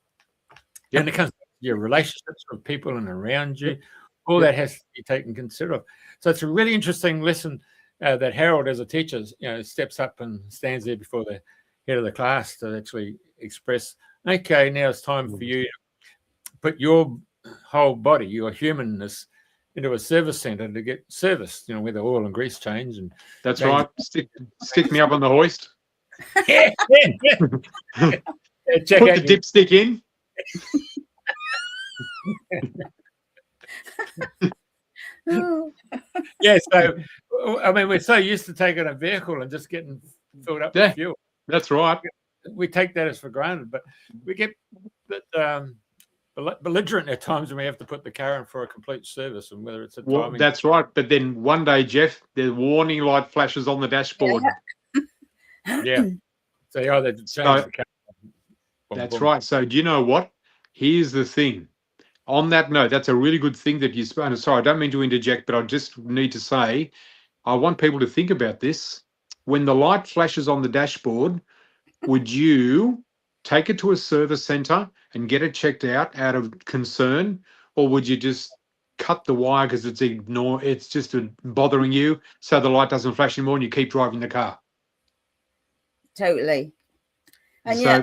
And it comes to your relationships with people and around you. All that has to be taken consider of. So it's a really interesting lesson that Harold, as a teacher, steps up and stands there before the head of the class to actually express, okay, now it's time for you to put your whole body, your humanness, into a service center to get serviced, where the oil and grease change. And that's right. Stick me up on the hoist. Yeah. Put the dipstick in. Yeah, so I mean, we're so used to taking a vehicle and just getting filled up with fuel. That's right. We take that as for granted, but we get belligerent at times when we have to put the car in for a complete service, and whether it's a timing. Well, that's right. But then one day, Jeff, the warning light flashes on the dashboard. Yeah. So they change the car. That's right. So do you know what? Here's the thing. On that note, that's a really good thing that you spoke. Sorry, I don't mean to interject, but I just need to say, I want people to think about this. When the light flashes on the dashboard, would you take it to a service center and get it checked out of concern, or would you just cut the wire because it's just bothering you, so the light doesn't flash anymore and you keep driving the car? Totally. And so yeah,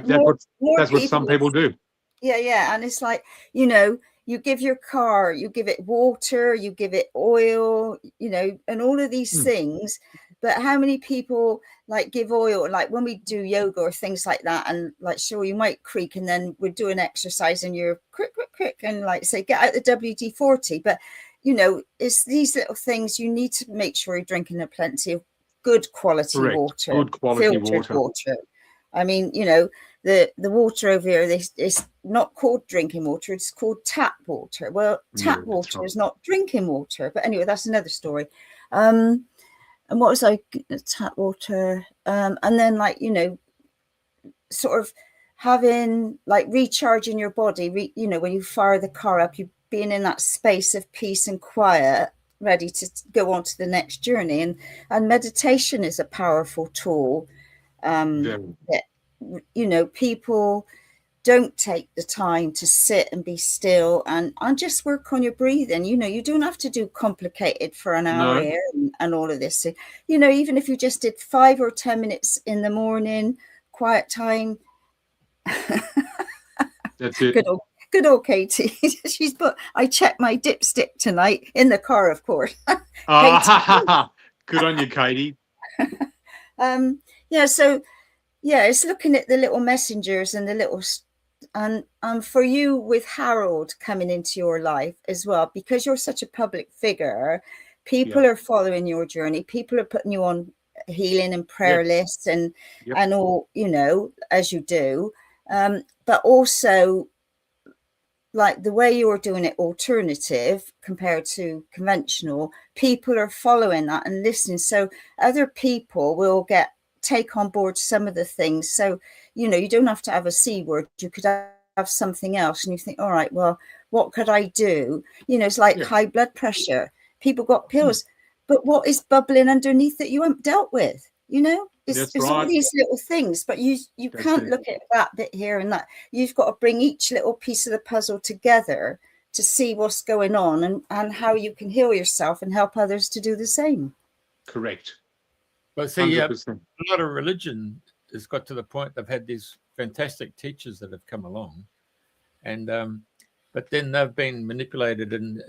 that's what some people do. Yeah. And it's like, you give your car, you give it water, you give it oil, and all of these things. But how many people give oil, like when we do yoga or things like that, and sure, you might creak, and then we're doing exercise and you're crick, and say, get out the WD-40. But, it's these little things. You need to make sure you're drinking plenty of good quality water. Good quality water. I mean, the water over here, it's not called drinking water, it's called tap water. Well, tap water is not drinking water. But anyway, that's another story. And what was tap water? And then sort of having recharging your body, when you fire the car up, you being in that space of peace and quiet, ready to go on to the next journey. And meditation is a powerful tool. People don't take the time to sit and be still and just work on your breathing. You don't have to do complicated for an hour here and all of this. So, even if you just did 5 or 10 minutes in the morning, quiet time. That's it. Good old Katie. I checked my dipstick tonight in the car, of course. Good on you, Katie. It's looking at the little messengers and the little, and for you with Harold coming into your life as well, because you're such a public figure, people are following your journey. People are putting you on healing and prayer lists and all, as you do. But also, the way you're doing it alternative compared to conventional, people are following that and listening. So other people will take on board some of the things. So, you don't have to have a C word. You could have something else. And you think, all right, well, what could I do? It's like high blood pressure. People got pills. But what is bubbling underneath that you haven't dealt with? It's, That's it's all right. these little things, but you That's can't it. look at that bit here and that. You've got to bring each little piece of the puzzle together to see what's going on and how you can heal yourself and help others to do the same. Correct. But see, 100%. a lot of religion has got to the point they've had these fantastic teachers that have come along, and but then they've been manipulated and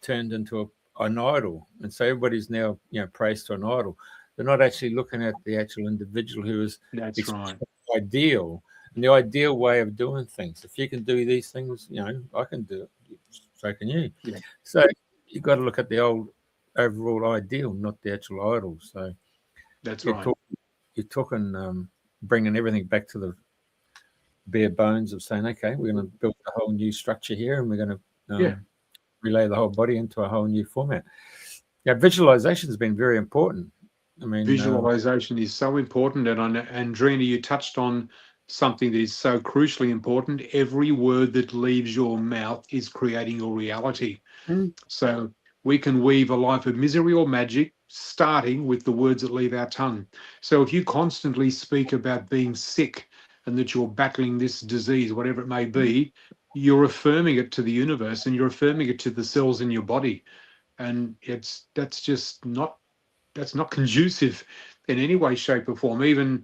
turned into an idol, and so everybody's now praised to an idol. They're not actually looking at the actual individual who is That's right. ideal and the ideal way of doing things. If you can do these things, I can do it. So can you. Yeah. So you've got to look at the overall ideal, not the actual idol. So that's you're right. You're talking bringing everything back to the bare bones of saying, okay, we're going to build a whole new structure here, and we're going to relay the whole body into a whole new format. Yeah, visualization has been very important. I mean, visualization is so important, and Andrena, you touched on something that is so crucially important. Every word that leaves your mouth is creating your reality. So we can weave a life of misery or magic, starting with the words that leave our tongue. So if you constantly speak about being sick and that you're battling this disease, whatever it may be, you're affirming it to the universe, and you're affirming it to the cells in your body. And that's not conducive in any way, shape, or form. Even,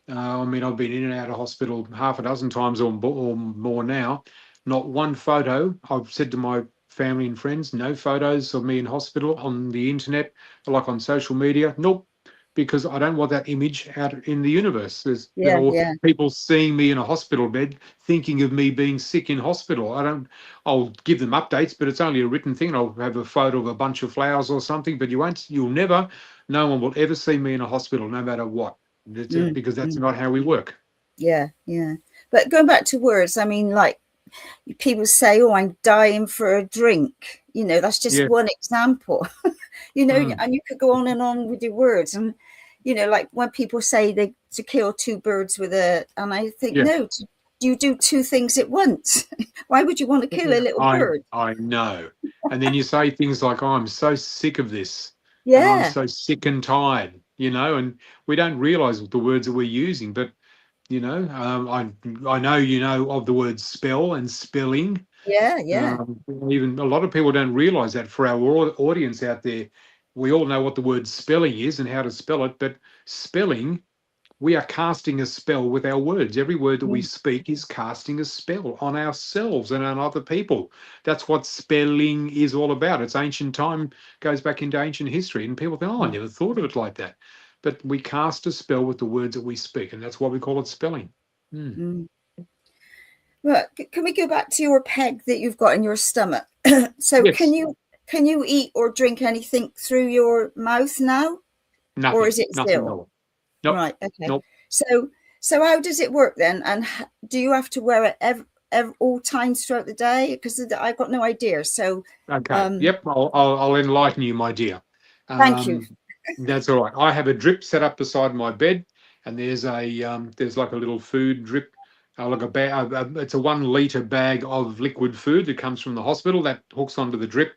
I mean, I've been in and out of hospital half a dozen times or more now. Not one photo. I've said to my family and friends, no photos of me in hospital on the internet, like on social media. Nope, because I don't want that image out in the universe. People seeing me in a hospital bed, thinking of me being sick in hospital. I'll give them updates, but it's only a written thing. I'll have a photo of a bunch of flowers or something, but no one will ever see me in a hospital, no matter what, because that's not how we work. Yeah. But going back to words, I mean, like people say, oh, I'm dying for a drink. That's just one example, and you could go on and on with your words. And, like when people say to kill two birds with and I think, no, you do two things at once. Why would you want to kill a little bird? I know. And then you say things like, oh, I'm so sick of this. Yeah. And I'm so sick and tired, and we don't realize the words that we're using. But, I know, of the word spell and spelling. Yeah. Even a lot of people don't realize that. For our audience out there, we all know what the word spelling is and how to spell it. But spelling, we are casting a spell with our words. Every word that we speak is casting a spell on ourselves and on other people. That's what spelling is all about. It's ancient time, goes back into ancient history, and people think, oh, I never thought of it like that. But we cast a spell with the words that we speak, and that's why we call it spelling. Well, can we go back to your peg that you've got in your stomach? So yes. Can you eat or drink anything through your mouth now? Nothing. Or is it still? Nope. Right. Okay. Nope. So how does it work then? And do you have to wear it all times throughout the day? Because I've got no idea. So okay. Yep. I'll enlighten you, my dear. Thank you. That's all right. I have a drip set up beside my bed, and there's like a little food drip. Like a bag. It's a 1 liter bag of liquid food that comes from the hospital that hooks onto the drip.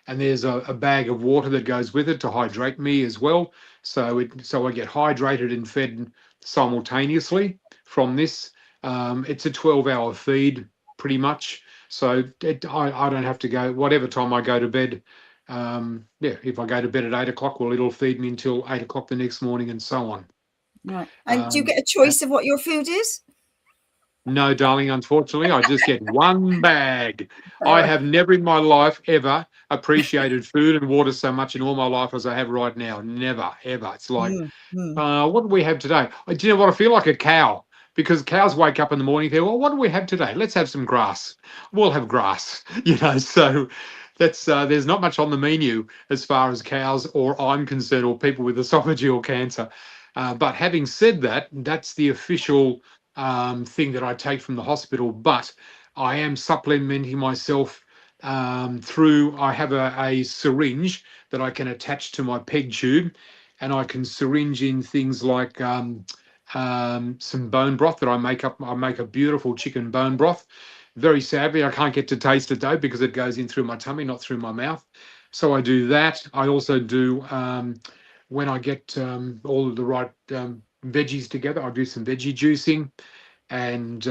And there's a bag of water that goes with it to hydrate me as well. So I get hydrated and fed simultaneously from this. It's a 12-hour feed pretty much. So I don't have to go, whatever time I go to bed. If I go to bed at 8 o'clock, well, it'll feed me until 8 o'clock the next morning and so on. Right. And do you get a choice of what your food is? No, darling, unfortunately, I just get one bag. I have never in my life ever appreciated food and water so much in all my life as I have right now. Never, ever. It's like, what do we have today? Do you know what? I feel like a cow, because cows wake up in the morning, they, well, what do we have today? Let's have some grass. We'll have grass, so that's there's not much on the menu as far as cows or I'm concerned, or people with esophageal cancer. But having said that, that's the official thing that I take from the hospital, but I am supplementing myself through, I have a syringe that I can attach to my peg tube, and I can syringe in things like some bone broth that I make up. I make a beautiful chicken bone broth. Very sadly, I can't get to taste it though, because it goes in through my tummy, not through my mouth. So I do that. I also do, when I get all of the right veggies together. I do some veggie juicing, and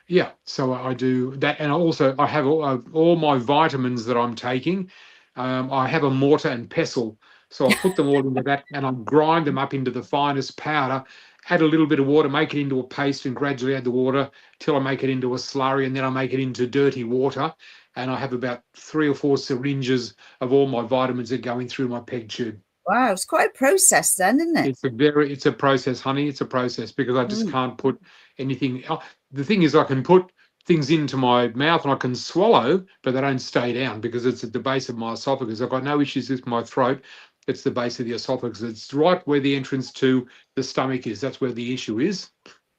yeah, so I do that, and also I have all my vitamins that I'm taking. I have a mortar and pestle, so I put them all into that, and I grind them up into the finest powder. Add a little bit of water, make it into a paste, and gradually add the water till I make it into a slurry, and then I make it into dirty water. And I have about 3 or 4 syringes of all my vitamins that go in through my peg tube. Wow, it's quite a process then, isn't it? It's a process, honey. It's a process, because I just can't put anything. The thing is, I can put things into my mouth and I can swallow, but they don't stay down because it's at the base of my esophagus. I've got no issues with my throat. It's the base of the esophagus. It's right where the entrance to the stomach is. That's where the issue is,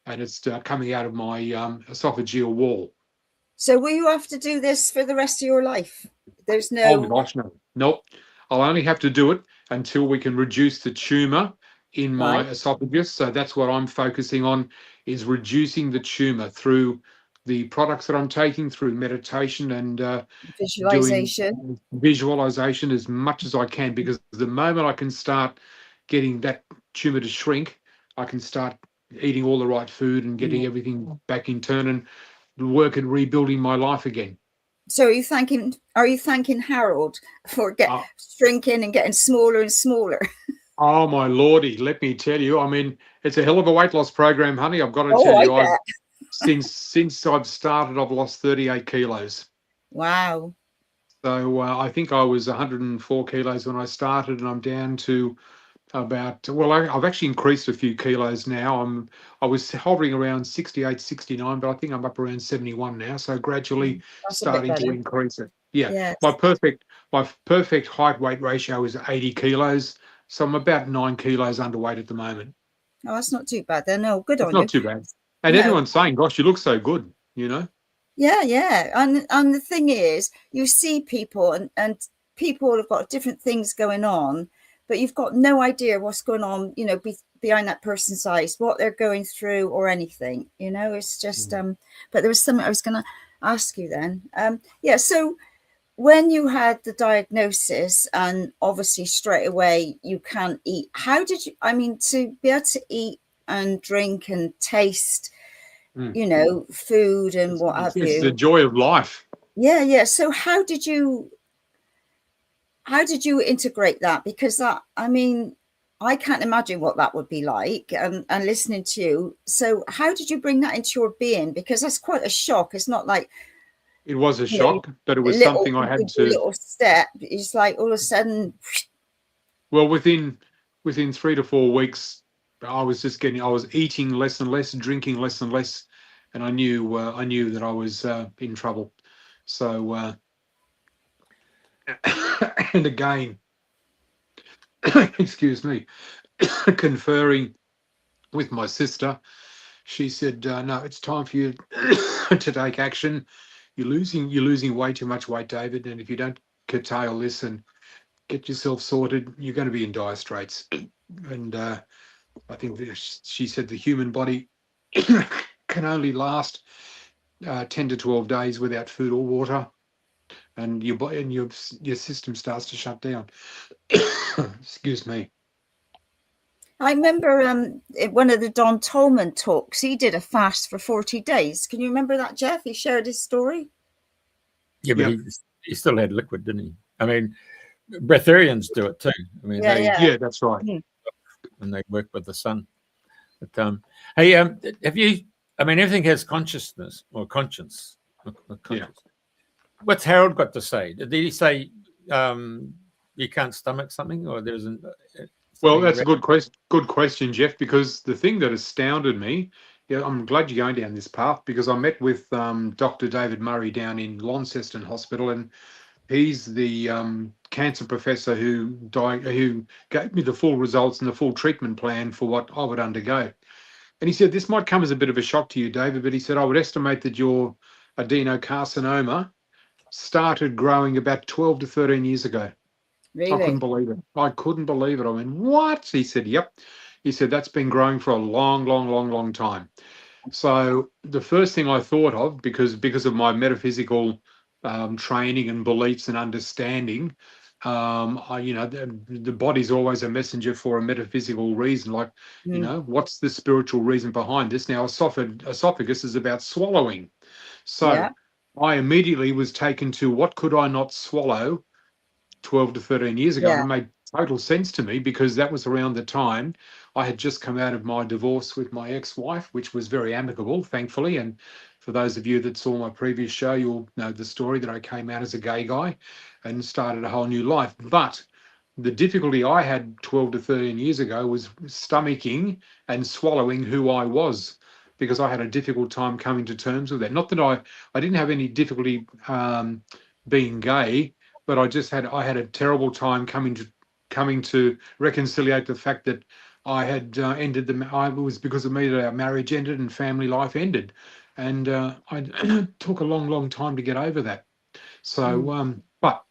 and it's coming out of my esophageal wall. So will you have to do this for the rest of your life? There's no... Oh gosh, no. Nope. I'll only have to do it until we can reduce the tumour in my esophagus. So that's what I'm focusing on, is reducing the tumour through the products that I'm taking, through meditation and visualization. Visualization as much as I can, because the moment I can start getting that tumour to shrink, I can start eating all the right food and getting everything back in turn and work at rebuilding my life again. So are you thanking Harold for shrinking and getting smaller and smaller? Oh my lordy, let me tell you, I mean, it's a hell of a weight loss program, honey. I've got to tell you, since I've started, I've lost 38 kilos. Wow. So I think I was 104 kilos when I started, and I'm down to about, well, I've actually increased a few kilos now. I was hovering around 68, 69, but I think I'm up around 71 now. So gradually starting to increase it. Yeah. Yes. My perfect height weight ratio is 80 kilos. So I'm about 9 kilos underweight at the moment. Oh, that's not too bad then. No, good on you. It's not too bad. And everyone's saying, gosh, you look so good, you know? Yeah, yeah. And the thing is, you see people and people have got different things going on, but you've got no idea what's going on, you know, behind that person's eyes, what they're going through or anything, you know. It's just but there was something I was going to ask you then. Yeah, so when you had the diagnosis, and obviously straight away you can't eat, how did you, I mean, to be able to eat and drink and taste, you know, food and what have you. It's the joy of life. Yeah, yeah. So how did you integrate that? Because that, I mean, I can't imagine what that would be like, and listening to you. So how did you bring that into your being? Because that's quite a shock. It's not like, it was a shock, but it was something I had to. Little step. It's like all of a sudden. Well, within 3 to 4 weeks, I was eating less and less, drinking less and less, and I knew that I was in trouble. So, and again, excuse me, conferring with my sister, she said, "No, it's time for you to take action. You're losing way too much weight, David, and if you don't curtail this and get yourself sorted, you're going to be in dire straits." And I think she said the human body can only last 10 to 12 days without food or water, and your system starts to shut down. Excuse me. I remember one of the Don Tolman talks, he did a fast for 40 days. Can you remember that, Jeff? He shared his story. Yeah, but he still had liquid, didn't he? I mean, breatharians do it too. I mean, yeah, that's right. And they work with the sun. But hey, have you? I mean, everything has consciousness or conscience. Yeah. What's Harold got to say? Did he say you can't stomach something, or there's an? Well, that's a good question, Jeff, because the thing that astounded me, I'm glad you're going down this path, because I met with Dr. David Murray down in Launceston Hospital, and he's the cancer professor who gave me the full results and the full treatment plan for what I would undergo. And he said, this might come as a bit of a shock to you, David, but he said, I would estimate that your adenocarcinoma started growing about 12 to 13 years ago. Really? I couldn't believe it. I went, what? He said, yep. He said, that's been growing for a long time. So the first thing I thought of, because of my metaphysical training and beliefs and understanding, The body's always a messenger for a metaphysical reason. Like, what's the spiritual reason behind this? Now, esophagus is about swallowing. So I immediately was taken to what could I not swallow 12 to 13 years ago. And it made total sense to me because that was around the time I had just come out of my divorce with my ex-wife, which was very amicable, thankfully. And for those of you that saw my previous show, you'll know the story that I came out as a gay guy and started a whole new life. But the difficulty I had 12 to 13 years ago was stomaching and swallowing who I was, because I had a difficult time coming to terms with that. Not that I didn't have any difficulty being gay, but I had a terrible time coming to reconciliate the fact that I had ended it was because of me that our marriage ended and family life ended, and I took a long time to get over that. So but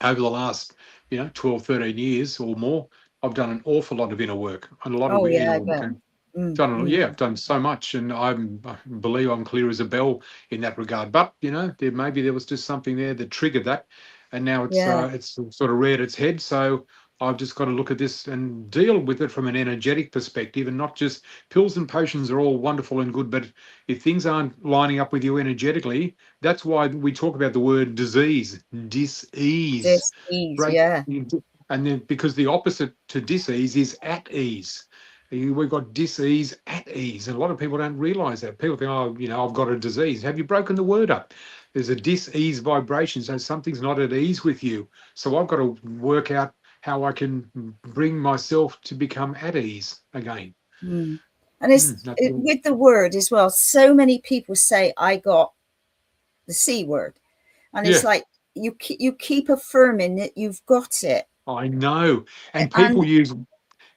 over the last 12 13 years or more, I've done an awful lot of inner work and a lot of inner work. I've done so much, and I believe I'm clear as a bell in that regard. But there was just something there that triggered that, and now it's sort of reared its head. So I've just got to look at this and deal with it from an energetic perspective, and not just pills and potions are all wonderful and good, but if things aren't lining up with you energetically, that's why we talk about the word disease, dis-ease. Right? And then because the opposite to dis-ease is at ease. We've got dis-ease at ease, and a lot of people don't realize that. People think, I've got a disease. Have you broken the word up? There's a dis-ease vibration, so something's not at ease with you. So I've got to work out how I can bring myself to become at ease again. And with the word as well, so many people say, I got the C word. And it's like, you keep affirming that you've got it. I know. And people use...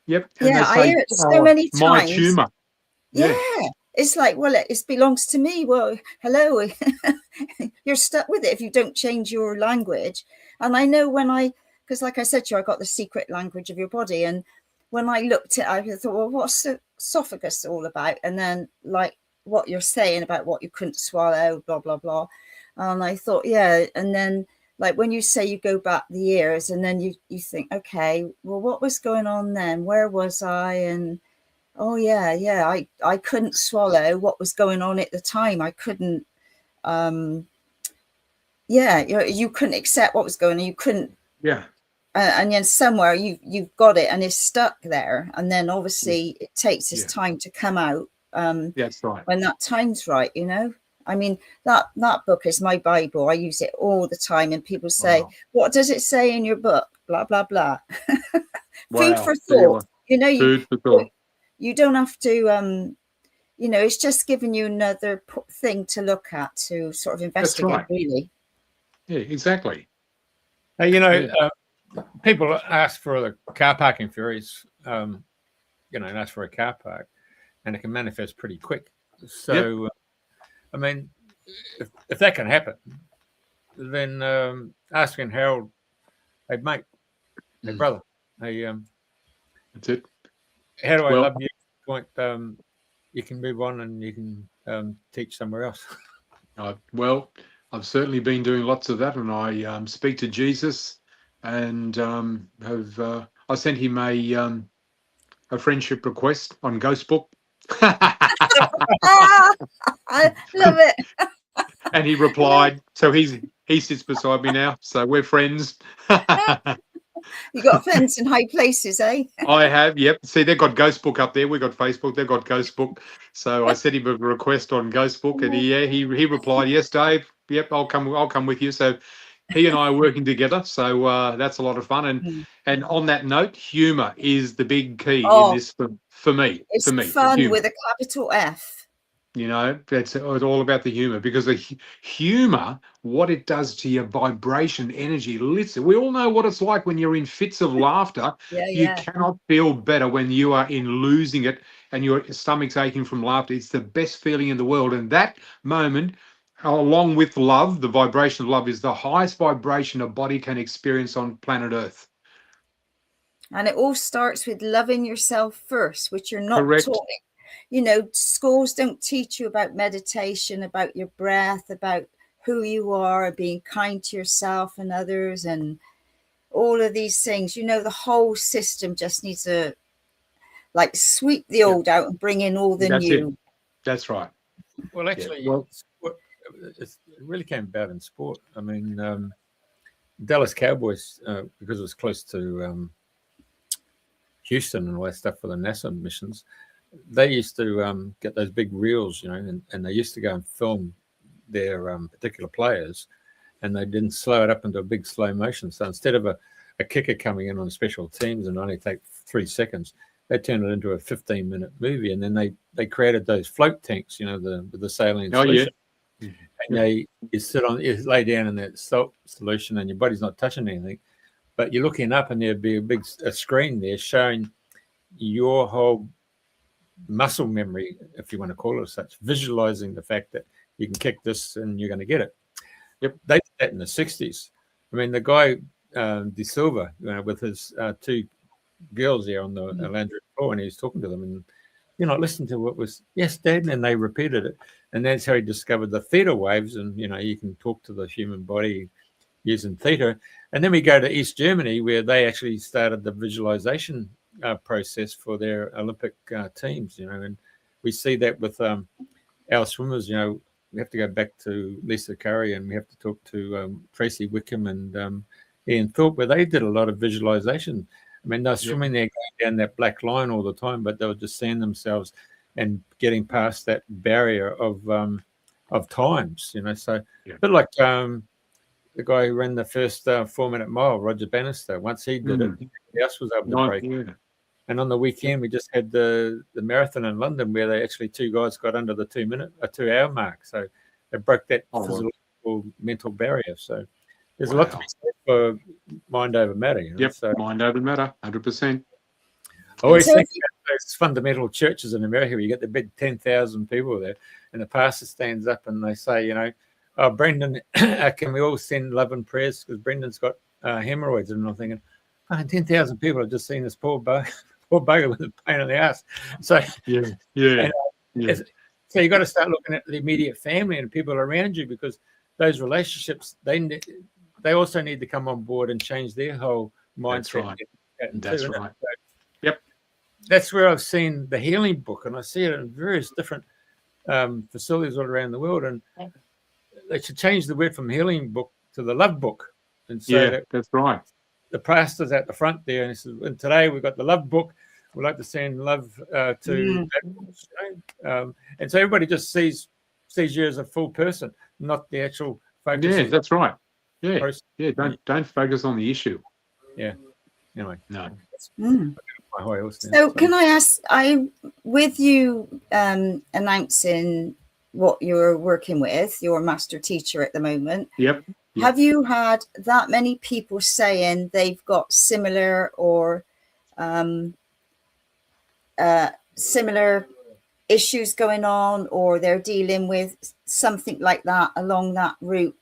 Yep. And they say, I hear it so many times. My tumor. Yeah. It's like, well, it belongs to me. Well, hello. You're stuck with it if you don't change your language. And I know because like I said to you, I got the secret language of your body. And when I looked at it, I thought, well, what's the esophagus all about? And then like what you're saying about what you couldn't swallow, blah, blah, blah. And I thought, and then like when you say you go back the years and then you think, okay, well, what was going on then? Where was I? And I couldn't swallow what was going on at the time. I couldn't, you couldn't accept what was going on. You couldn't. Yeah. And then somewhere you've got it and it's stuck there. And then obviously it takes its time to come out. That's right. When that time's right, I mean, that book is my Bible. I use it all the time. And people say, what does it say in your book? Blah, blah, blah. Food for thought. Food for thought. You don't have to, it's just giving you another thing to look at to sort of investigate, really. Yeah, exactly. People ask for the car parking fairies, ask for a car park, and it can manifest pretty quick. So, I mean, if that can happen, then asking Harold, hey, mate, hey, brother, hey, that's it. How do I love you? Point, you can move on and you can teach somewhere else. I've certainly been doing lots of that, and I speak to Jesus, and I sent him a friendship request on Ghostbook. I love it. And he replied. So he sits beside me now. So we're friends. You got friends in high places, eh? I have, yep. See, they've got Ghostbook up there. We've got Facebook. They've got Ghostbook. So I sent him a request on Ghostbook, and he replied, yes, Dave. Yep, I'll come with you. So he and I are working together. So that's a lot of fun. And on that note, humour is the big key in this for me. It's fun with a capital F. It's all about the humor, because the humor, what it does to your vibration, energy. Listen, we all know what it's like when you're in fits of laughter. You cannot feel better when you are in losing it and your stomach's aching from laughter. It's the best feeling in the world. And that moment, along with love, the vibration of love, is the highest vibration a body can experience on planet Earth. And it all starts with loving yourself first, which you're not taught. Schools don't teach you about meditation, about your breath, about who you are, being kind to yourself and others. And all of these things, the whole system just needs to like sweep the old out and bring in all the new. That's right. Well, actually, it really came about in sport. I mean, Dallas Cowboys, because it was close to Houston and all that stuff for the NASA missions, they used to get those big reels, and they used to go and film their particular players, and they didn't slow it up into a big slow motion. So instead of a kicker coming in on special teams and only take 3 seconds, they turned it into a 15-minute movie, and then they created those float tanks, the saline solution. Yeah. And you lay down in that salt solution, and your body's not touching anything, but you're looking up, and there'd be a screen there showing your whole muscle memory, if you want to call it as such, visualizing the fact that you can kick this and you're going to get it. Yep, they did that in the 60s. I mean, the guy De Silva, with his 2 girls there on the landry floor, and he was talking to them, and listen to what was, yes, Dad, and they repeated it, and that's how he discovered the theta waves, and you can talk to the human body using theta. And then we go to East Germany, where they actually started the visualization process for their Olympic teams, and we see that with our swimmers. We have to go back to Lisa Curry, and we have to talk to Tracy Wickham and Ian Thorpe, where they did a lot of visualization. I mean, they're swimming there, going down that black line all the time, but they were just seeing themselves and getting past that barrier of times, So a bit like the guy who ran the first 4-minute mile, Roger Bannister. Once he did it, everybody else was able to break. Yeah. And on the weekend, we just had the marathon in London, where they actually 2 guys got under the 2-hour mark. So they broke that physical mental barrier. So there's a lot to be said for mind over matter. So, mind over matter, 100%. I always think about those fundamental churches in America where you get the big 10,000 people there, and the pastor stands up and they say, oh, Brendan, can we all send love and prayers because Brendan's got hemorrhoids? And I'm thinking, 10,000 people have just seen this poor bugger with a pain in the ass. So so you got to start looking at the immediate family and people around you, because those relationships, they also need to come on board and change their whole mindset. That's right. So, that's where I've seen the healing book, and I see it in various different facilities all around the world, and they should change the word from healing book to the love book. And so that's right. The pastor's at the front there, and he says, and today we've got the love book. We'd like to send love to and so everybody just sees you as a full person, not the actual focus. Yeah, that's right. Don't focus on the issue. Anyway, no. So can I ask, with you announcing what you're working with, your master teacher at the moment, have you had that many people saying they've got similar or similar issues going on, or they're dealing with something like that along that route?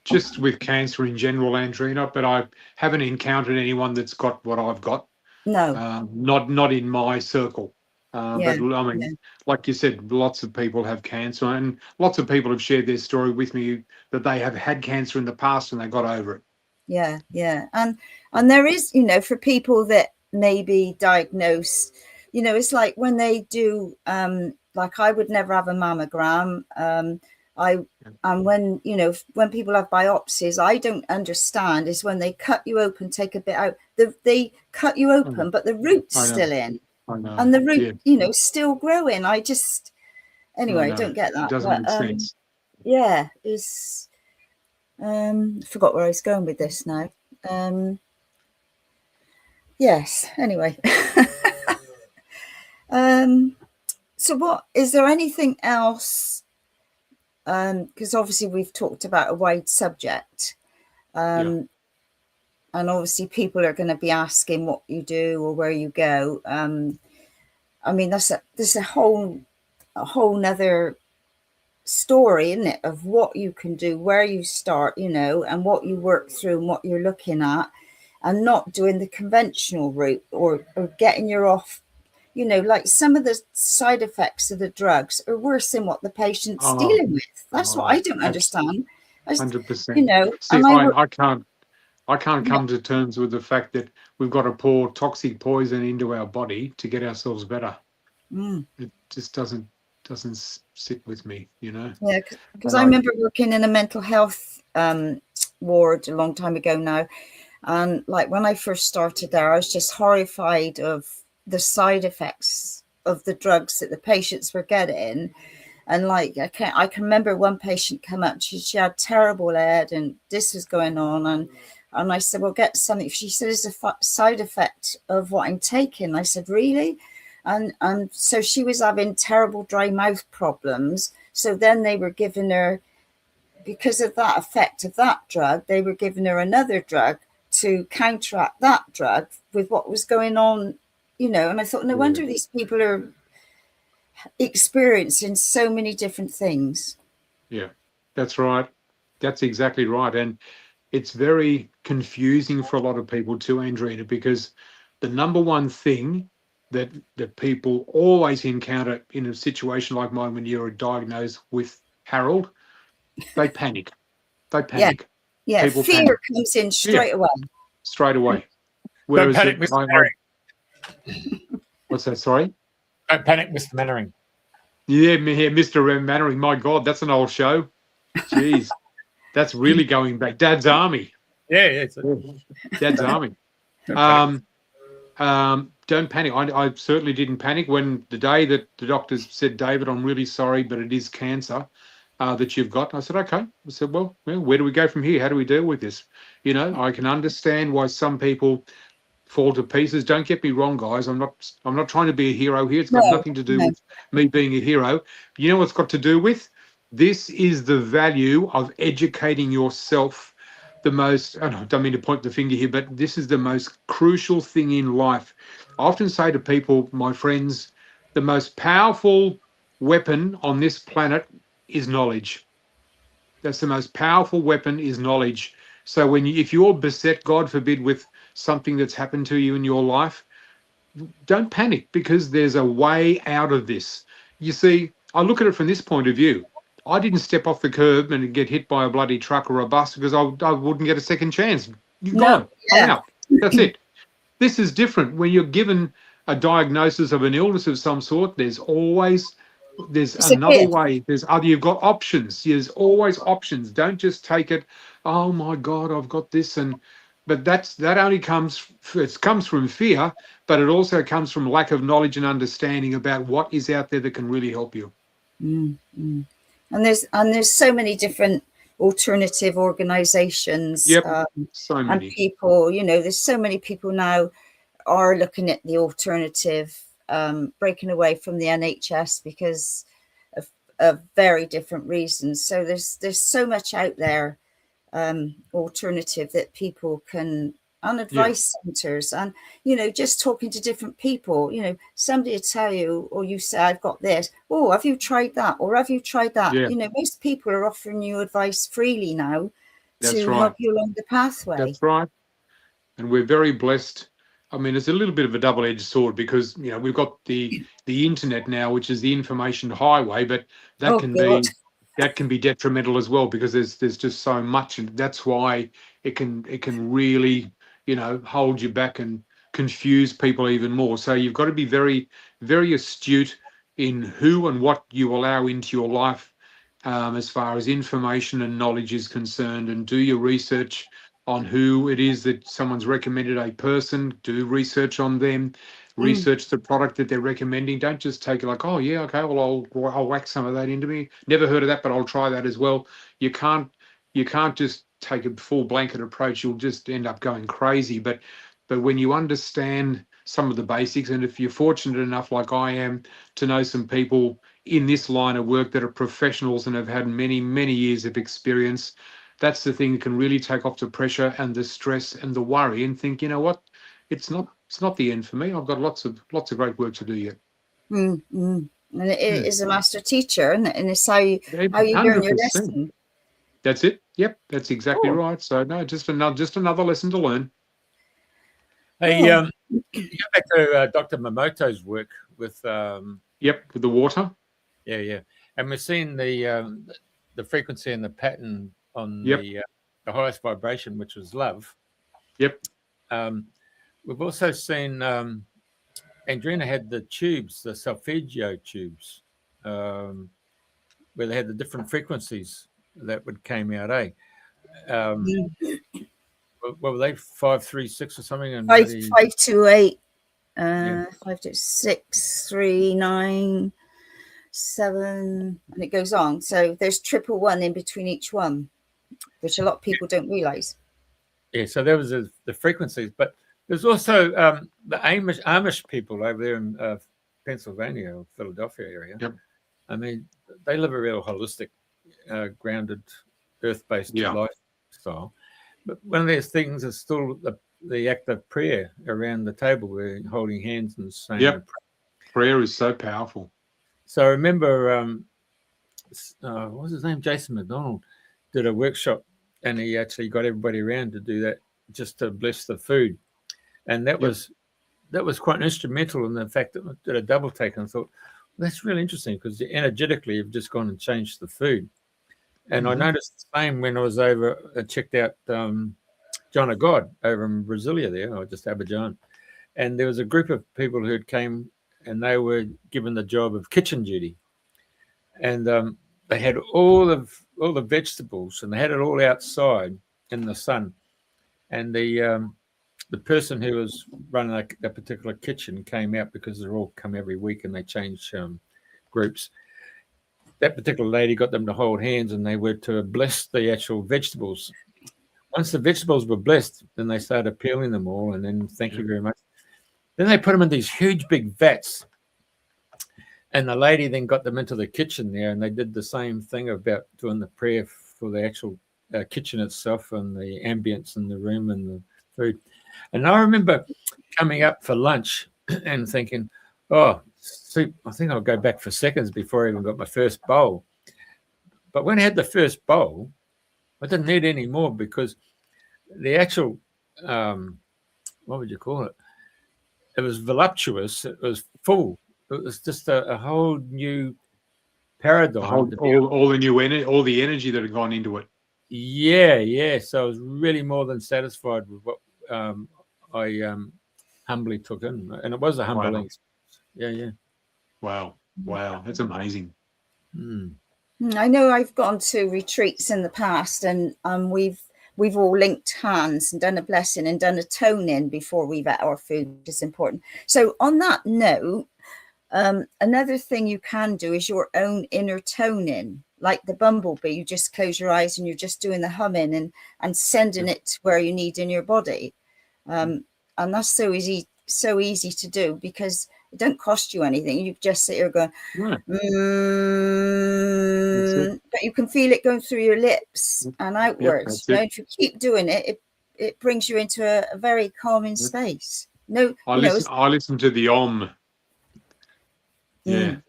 Just with cancer in general, Andrena, but I haven't encountered anyone that's got what I've got. No, not in my circle. But I mean, like you said, lots of people have cancer, and lots of people have shared their story with me that they have had cancer in the past and they got over it. Yeah. And there is, for people that may be diagnosed, it's like when they do, like I would never have a mammogram. And when people have biopsies, I don't understand is when they cut you open, take a bit out, they cut you open, but the root's still in. And the root, still growing. I just, anyway, I don't get that. It doesn't make sense. Yeah, it's, forgot where I was going with this now. Yes, anyway. So what, is there anything else? Because obviously we've talked about a wide subject. And obviously people are going to be asking what you do or where you go. I mean, there's a whole nother story, isn't it, of what you can do, where you start, and what you work through and what you're looking at, and not doing the conventional route or getting you off, like some of the side effects of the drugs are worse than what the patient's dealing with. That's what I don't understand. 100%. See, I can't come to terms with the fact that we've got to pour toxic poison into our body to get ourselves better. It just doesn't sit with me, you know. Yeah, because I remember working in a mental health ward a long time ago now, and like when I first started there, I was just horrified of the side effects of the drugs that the patients were getting. And like I can remember one patient come up, she had terrible head and this was going on, and I said, well, get something. She said, it's a side effect of what I'm taking. I said, really? And so she was having terrible dry mouth problems. So then they were giving her, because of that effect of that drug, they were giving her another drug to counteract that drug with what was going on, you know. And I thought, no wonder these people are experiencing so many different things. Yeah, that's right. That's exactly right. And it's very confusing for a lot of people too, Andrena, because the number one thing that people always encounter in a situation like mine, when you're diagnosed with Harold, they panic. They panic. Yeah, people fear panic. comes in straight away. Straight away. Don't panic, Mr. Mannering. What's that? Sorry? Don't panic, Mr. Mannering. Yeah, Mr. Mannering. My God, that's an old show. Jeez, that's really going back. Dad's Army. Yeah. Dad's Army. Don't panic. I certainly didn't panic when the day that the doctors said, David, I'm really sorry, but it is cancer that you've got. I said, okay. I said, well, where do we go from here? How do we deal with this? You know, I can understand why some people fall to pieces. Don't get me wrong, guys. I'm not trying to be a hero here. It's got nothing to do with me being a hero. You know what's got to do with? This is the value of educating yourself. The most, I don't mean to point the finger here, but this is the most crucial thing in life. I often say to people, my friends, the most powerful weapon on this planet is knowledge. That's the most powerful weapon, is knowledge. So if you're beset, God forbid, with something that's happened to you in your life, don't panic, because there's a way out of this. You see, I look at it from this point of view. I didn't step off the curb and get hit by a bloody truck or a bus because I wouldn't get a second chance. You're gone. I'm out. That's it. This is different. When you're given a diagnosis of an illness of some sort, there's another way. You've got options. There's always options. Don't just take it, oh my God, I've got this. But that only comes from fear, but it also comes from lack of knowledge and understanding about what is out there that can really help you. And there's so many different alternative organizations. So many. And people, you know, there's so many people now are looking at the alternative, breaking away from the NHS because of very different reasons. So there's so much out there, alternative that people can, and advice centers, and, you know, just talking to different people, you know, somebody will tell you, or you say, I've got this. Oh, have you tried that? Or have you tried that? You know, most people are offering you advice freely now to help you along the pathway. That's right. And we're very blessed. I mean, it's a little bit of a double-edged sword because, you know, we've got the internet now, which is the information highway, but that can be detrimental as well, because there's just so much, and that's why it can really, you know, hold you back and confuse people even more. So you've got to be very, very astute in who and what you allow into your life, as far as information and knowledge is concerned, and do your research on who it is that someone's recommended a person. Do research on them, research the product that they're recommending. Don't just take it like, oh yeah, okay, well I'll whack some of that into me. Never heard of that, but I'll try that as well. You can't just take a full blanket approach. You'll just end up going crazy. But when you understand some of the basics, and if you're fortunate enough, like I am, to know some people in this line of work that are professionals and have had many, many years of experience, that's the thing that can really take off the pressure and the stress and the worry, and think, you know what, it's not the end for me. I've got lots of great work to do yet. And it is a master teacher, and it's how you learn your lesson. That's it. Yep, that's exactly right. So no, just another lesson to learn. Hey, go back to Dr. Momoto's work with with the water. Yeah, and we're seeing the frequency and the pattern on the highest vibration, which was love. Yep. We've also seen Andrena had the tubes, the solfeggio tubes, where they had the different frequencies that would came out. What were they? 536 or something? And 528, 526, 397, and it goes on. So there's 111 in between each one, which a lot of people don't realize. Yeah, so there was the frequencies, but there's also the Amish people over there in Pennsylvania or Philadelphia area. Yep. I mean, they live a real holistic, grounded, earth-based lifestyle. But one of those things is still the act of prayer around the table. We're holding hands and saying prayer. Prayer is so powerful. So I remember, what was his name? Jason McDonald did a workshop, and he actually got everybody around to do that just to bless the food. And that was quite instrumental in the fact that I did a double take and I thought, well, that's really interesting because energetically you've just gone and changed the food. And I noticed the same when I was over, checked out John of God over in Brasilia there, or just Abidjan. And there was a group of people who came and they were given the job of kitchen duty. And they had all the vegetables and they had it all outside in the sun. And the person who was running that particular kitchen came out because they're all come every week and they change groups. That particular lady got them to hold hands and they were to bless the actual vegetables. Once the vegetables were blessed, then they started peeling them all and then thank you very much. Then they put them in these huge big vats. And the lady then got them into the kitchen there and they did the same thing about doing the prayer for the actual kitchen itself and the ambience in the room and the food. And I remember coming up for lunch and thinking, oh, soup, I think I'll go back for seconds before I even got my first bowl. But when I had the first bowl, I didn't need any more because the actual, what would you call it? It was voluptuous. It was full. It was just a whole new paradigm. All the new energy, all the energy that had gone into it. Yeah. So I was really more than satisfied with what I humbly took in, and it was a humbling experience. Yeah. Wow, that's amazing. I know I've gone to retreats in the past, and we've all linked hands and done a blessing and done a tone-in before we've ate our food, which is important. So on that note, another thing you can do is your own inner tone-in. Like the bumblebee, you just close your eyes and you're just doing the humming and sending it to where you need in your body. And that's so easy to do because it don't cost you anything. You just sit here going, but you can feel it going through your lips and outwards. You know, if you keep doing it, it brings you into a very calming space. I listen to the Om. The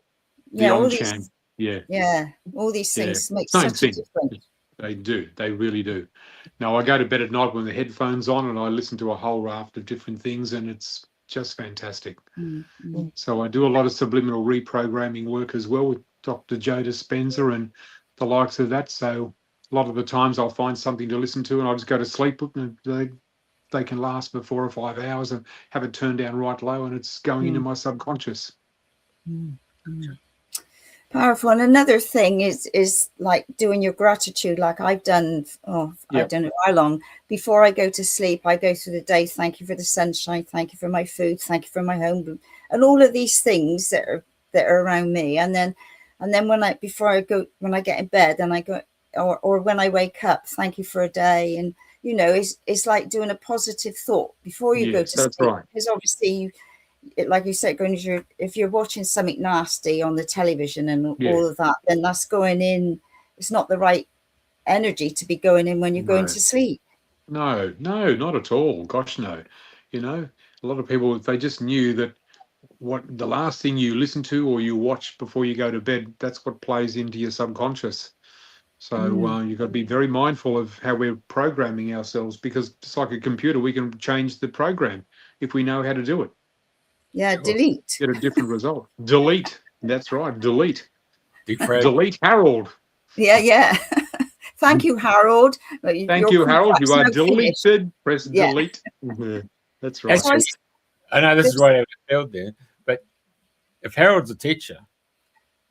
Om chant. All these things make such a difference. They do. They really do. Now, I go to bed at night with the headphones on and I listen to a whole raft of different things and it's just fantastic. So I do a lot of subliminal reprogramming work as well with Dr. Joe Dispenza and the likes of that. So a lot of the times I'll find something to listen to and I'll just go to sleep and they can last for 4 or 5 hours and have it turned down right low and it's going into my subconscious. Powerful. And another thing is like doing your gratitude, like I've done. I don't know how long. Before I go to sleep, I go through the day. Thank you for the sunshine. Thank you for my food. Thank you for my home, and all of these things that are around me. And then when I get in bed, and I go, or when I wake up, thank you for a day. And it's like doing a positive thought before you go to sleep. Right. Because obviously like you said, if you're watching something nasty on the television and all of that, then that's going in. It's not the right energy to be going in when you're going to sleep. No, not at all. Gosh, no. A lot of people, if they just knew that what the last thing you listen to or you watch before you go to bed, that's what plays into your subconscious. So you've got to be very mindful of how we're programming ourselves because just like a computer, we can change the program if we know how to do it. Yeah, delete. Get a different result. Delete. That's right. Delete. Delete Harold. Yeah. Thank you, Harold. Thank you, Harold. You are deleted. Press delete. That's right. Actually, I know this is right out of the field there, but if Harold's a teacher,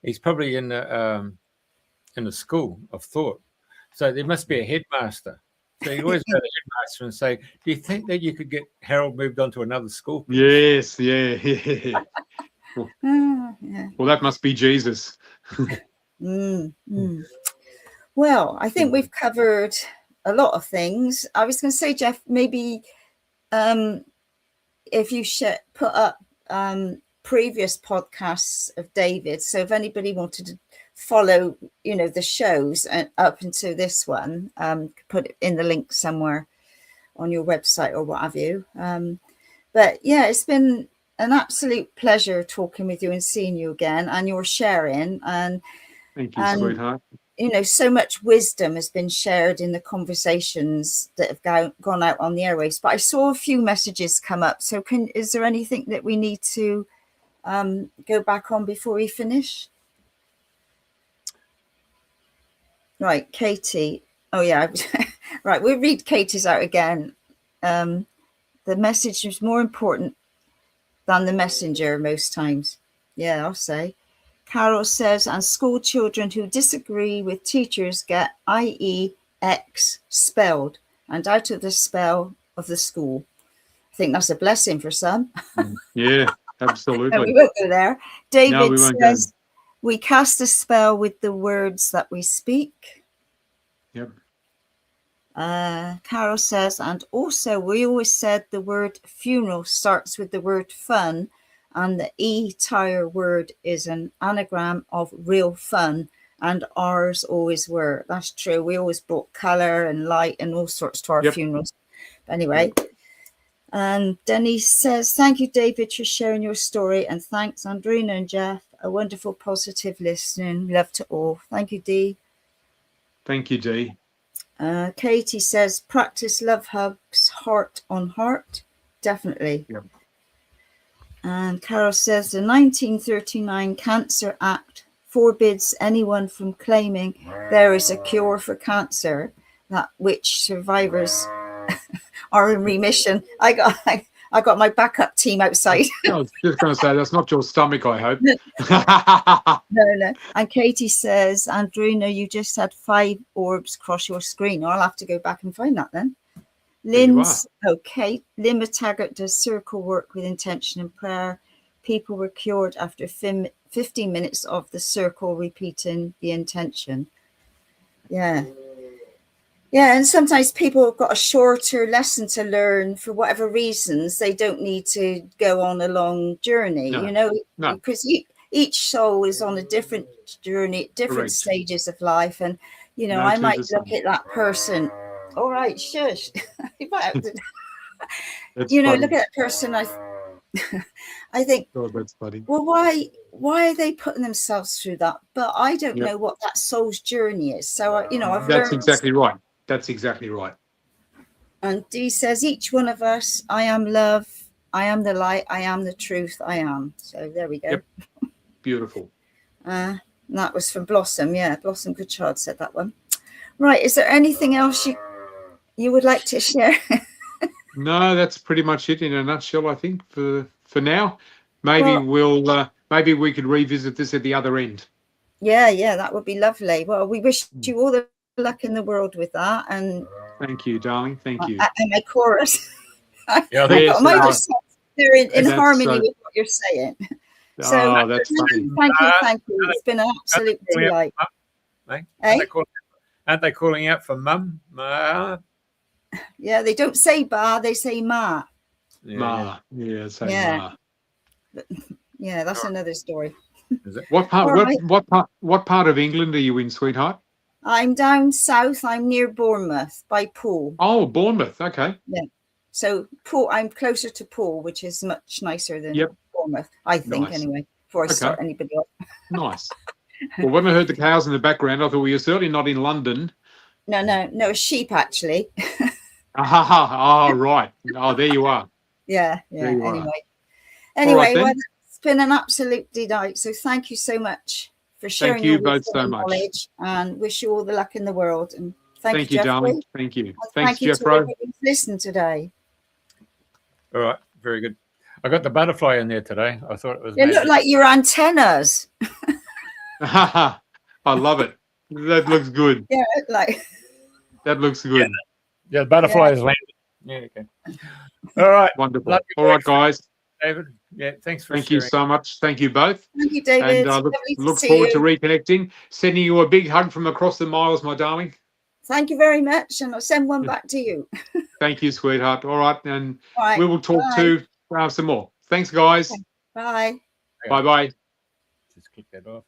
he's probably in the school of thought. So there must be a headmaster. So you always go to the headmaster and say, "Do you think that you could get Harold moved on to another school?" Yes, yeah. Well, that must be Jesus. Well, I think we've covered a lot of things. I was going to say, Jeff, maybe if you put up previous podcasts of David, so if anybody wanted to follow, the shows up into this one, put it in the link somewhere on your website or what have you. But yeah, it's been an absolute pleasure talking with you and seeing you again, and your sharing. And thank you, sweetheart. So much wisdom has been shared in the conversations that have gone out on the airwaves. But I saw a few messages come up. So is there anything that we need to go back on before we finish? Right, Katie. Oh, yeah. Right, we'll read Katie's out again. The message is more important than the messenger most times. Yeah, I'll say. Carol says, and school children who disagree with teachers get IEX spelled and out of the spell of the school. I think that's a blessing for some. Yeah, absolutely. No, we won't go there. David says, we cast a spell with the words that we speak. Yep. Carol says, and also we always said the word funeral starts with the word fun, and the entire word is an anagram of real fun, and ours always were. That's true. We always brought colour and light and all sorts to our funerals. But anyway, and Denise says, thank you, David, for sharing your story, and thanks, Andrena and Jeff. A wonderful, positive listening. Love to all. Thank you, Dee. Thank you, Dee. Katie says, practice love hugs, heart on heart. Definitely. Yep. And Carol says, the 1939 Cancer Act forbids anyone from claiming there is a cure for cancer, that which survivors are in remission. I got my backup team outside. I was just going to say, that's not your stomach, I hope. No. And Katie says, Andrena, you just had 5 orbs cross your screen. I'll have to go back and find that then. Lynn's okay. Lynn McTaggart does circle work with intention and prayer. People were cured after 15 minutes of the circle repeating the intention. Yeah. Yeah, and sometimes people have got a shorter lesson to learn for whatever reasons. They don't need to go on a long journey, because each soul is on a different journey, different stages of life. And, I might look at that person. All right, shush. You might have to, look at that person. I think, that's funny. Well, why are they putting themselves through that? But I don't know what that soul's journey is. So, I've learned. That's exactly right. That's exactly right. And Dee says, each one of us, I am love, I am the light, I am the truth, I am. So there we go. Yep. Beautiful. And that was from Blossom. Yeah, Blossom Goodchild said that one. Right. Is there anything else you would like to share? No, that's pretty much it in a nutshell, I think, for now. Maybe maybe we could revisit this at the other end. Yeah, that would be lovely. Well, we wish you all the luck in the world with that. And thank you, darling. Thank you. And my chorus. Yeah, they're in harmony with what you're saying. So that's funny. Thank you. It's been an absolute delight. Aren't they calling out for mum? Ma? Yeah, they don't say ba, they say ma. Ma. Yeah, ma. Yeah, that's another story. What part of England are you in, sweetheart? I'm down south. I'm near Bournemouth by Poole. Oh, Bournemouth. Okay. Yeah. So Poole, I'm closer to Poole, which is much nicer than Bournemouth, I think, anyway, before I start anybody up. Nice. Well, when I heard the cows in the background, I thought, you're certainly not in London. No, sheep, actually. Right. Oh, there you are. Yeah. Anyway, right, well, it's been an absolute delight. So thank you so much for sharing your knowledge, and wish you all the luck in the world. And Thank you, Jeffrey. darling. Thank you. And Thanks, thank you Jeff to Rowe. everybody who's listened today. All right, very good. I got the butterfly in there today. I thought it was. They look like your antennas. I love it. That looks good. Yeah, like That looks good. Yeah, the butterfly is landed. Yeah, okay. All right. Wonderful. All right, guys. David. Yeah, thanks for Thank you sharing. so much. Thank you both. thank you, David. And Lovely look see forward you. to reconnecting. Sending you a big hug from across the miles, my darling. Thank you very much, and I'll send one back to you. Thank you, sweetheart. All right, and All right, we will talk bye. to some more. Thanks, guys. Bye. Bye-bye. Just click that off.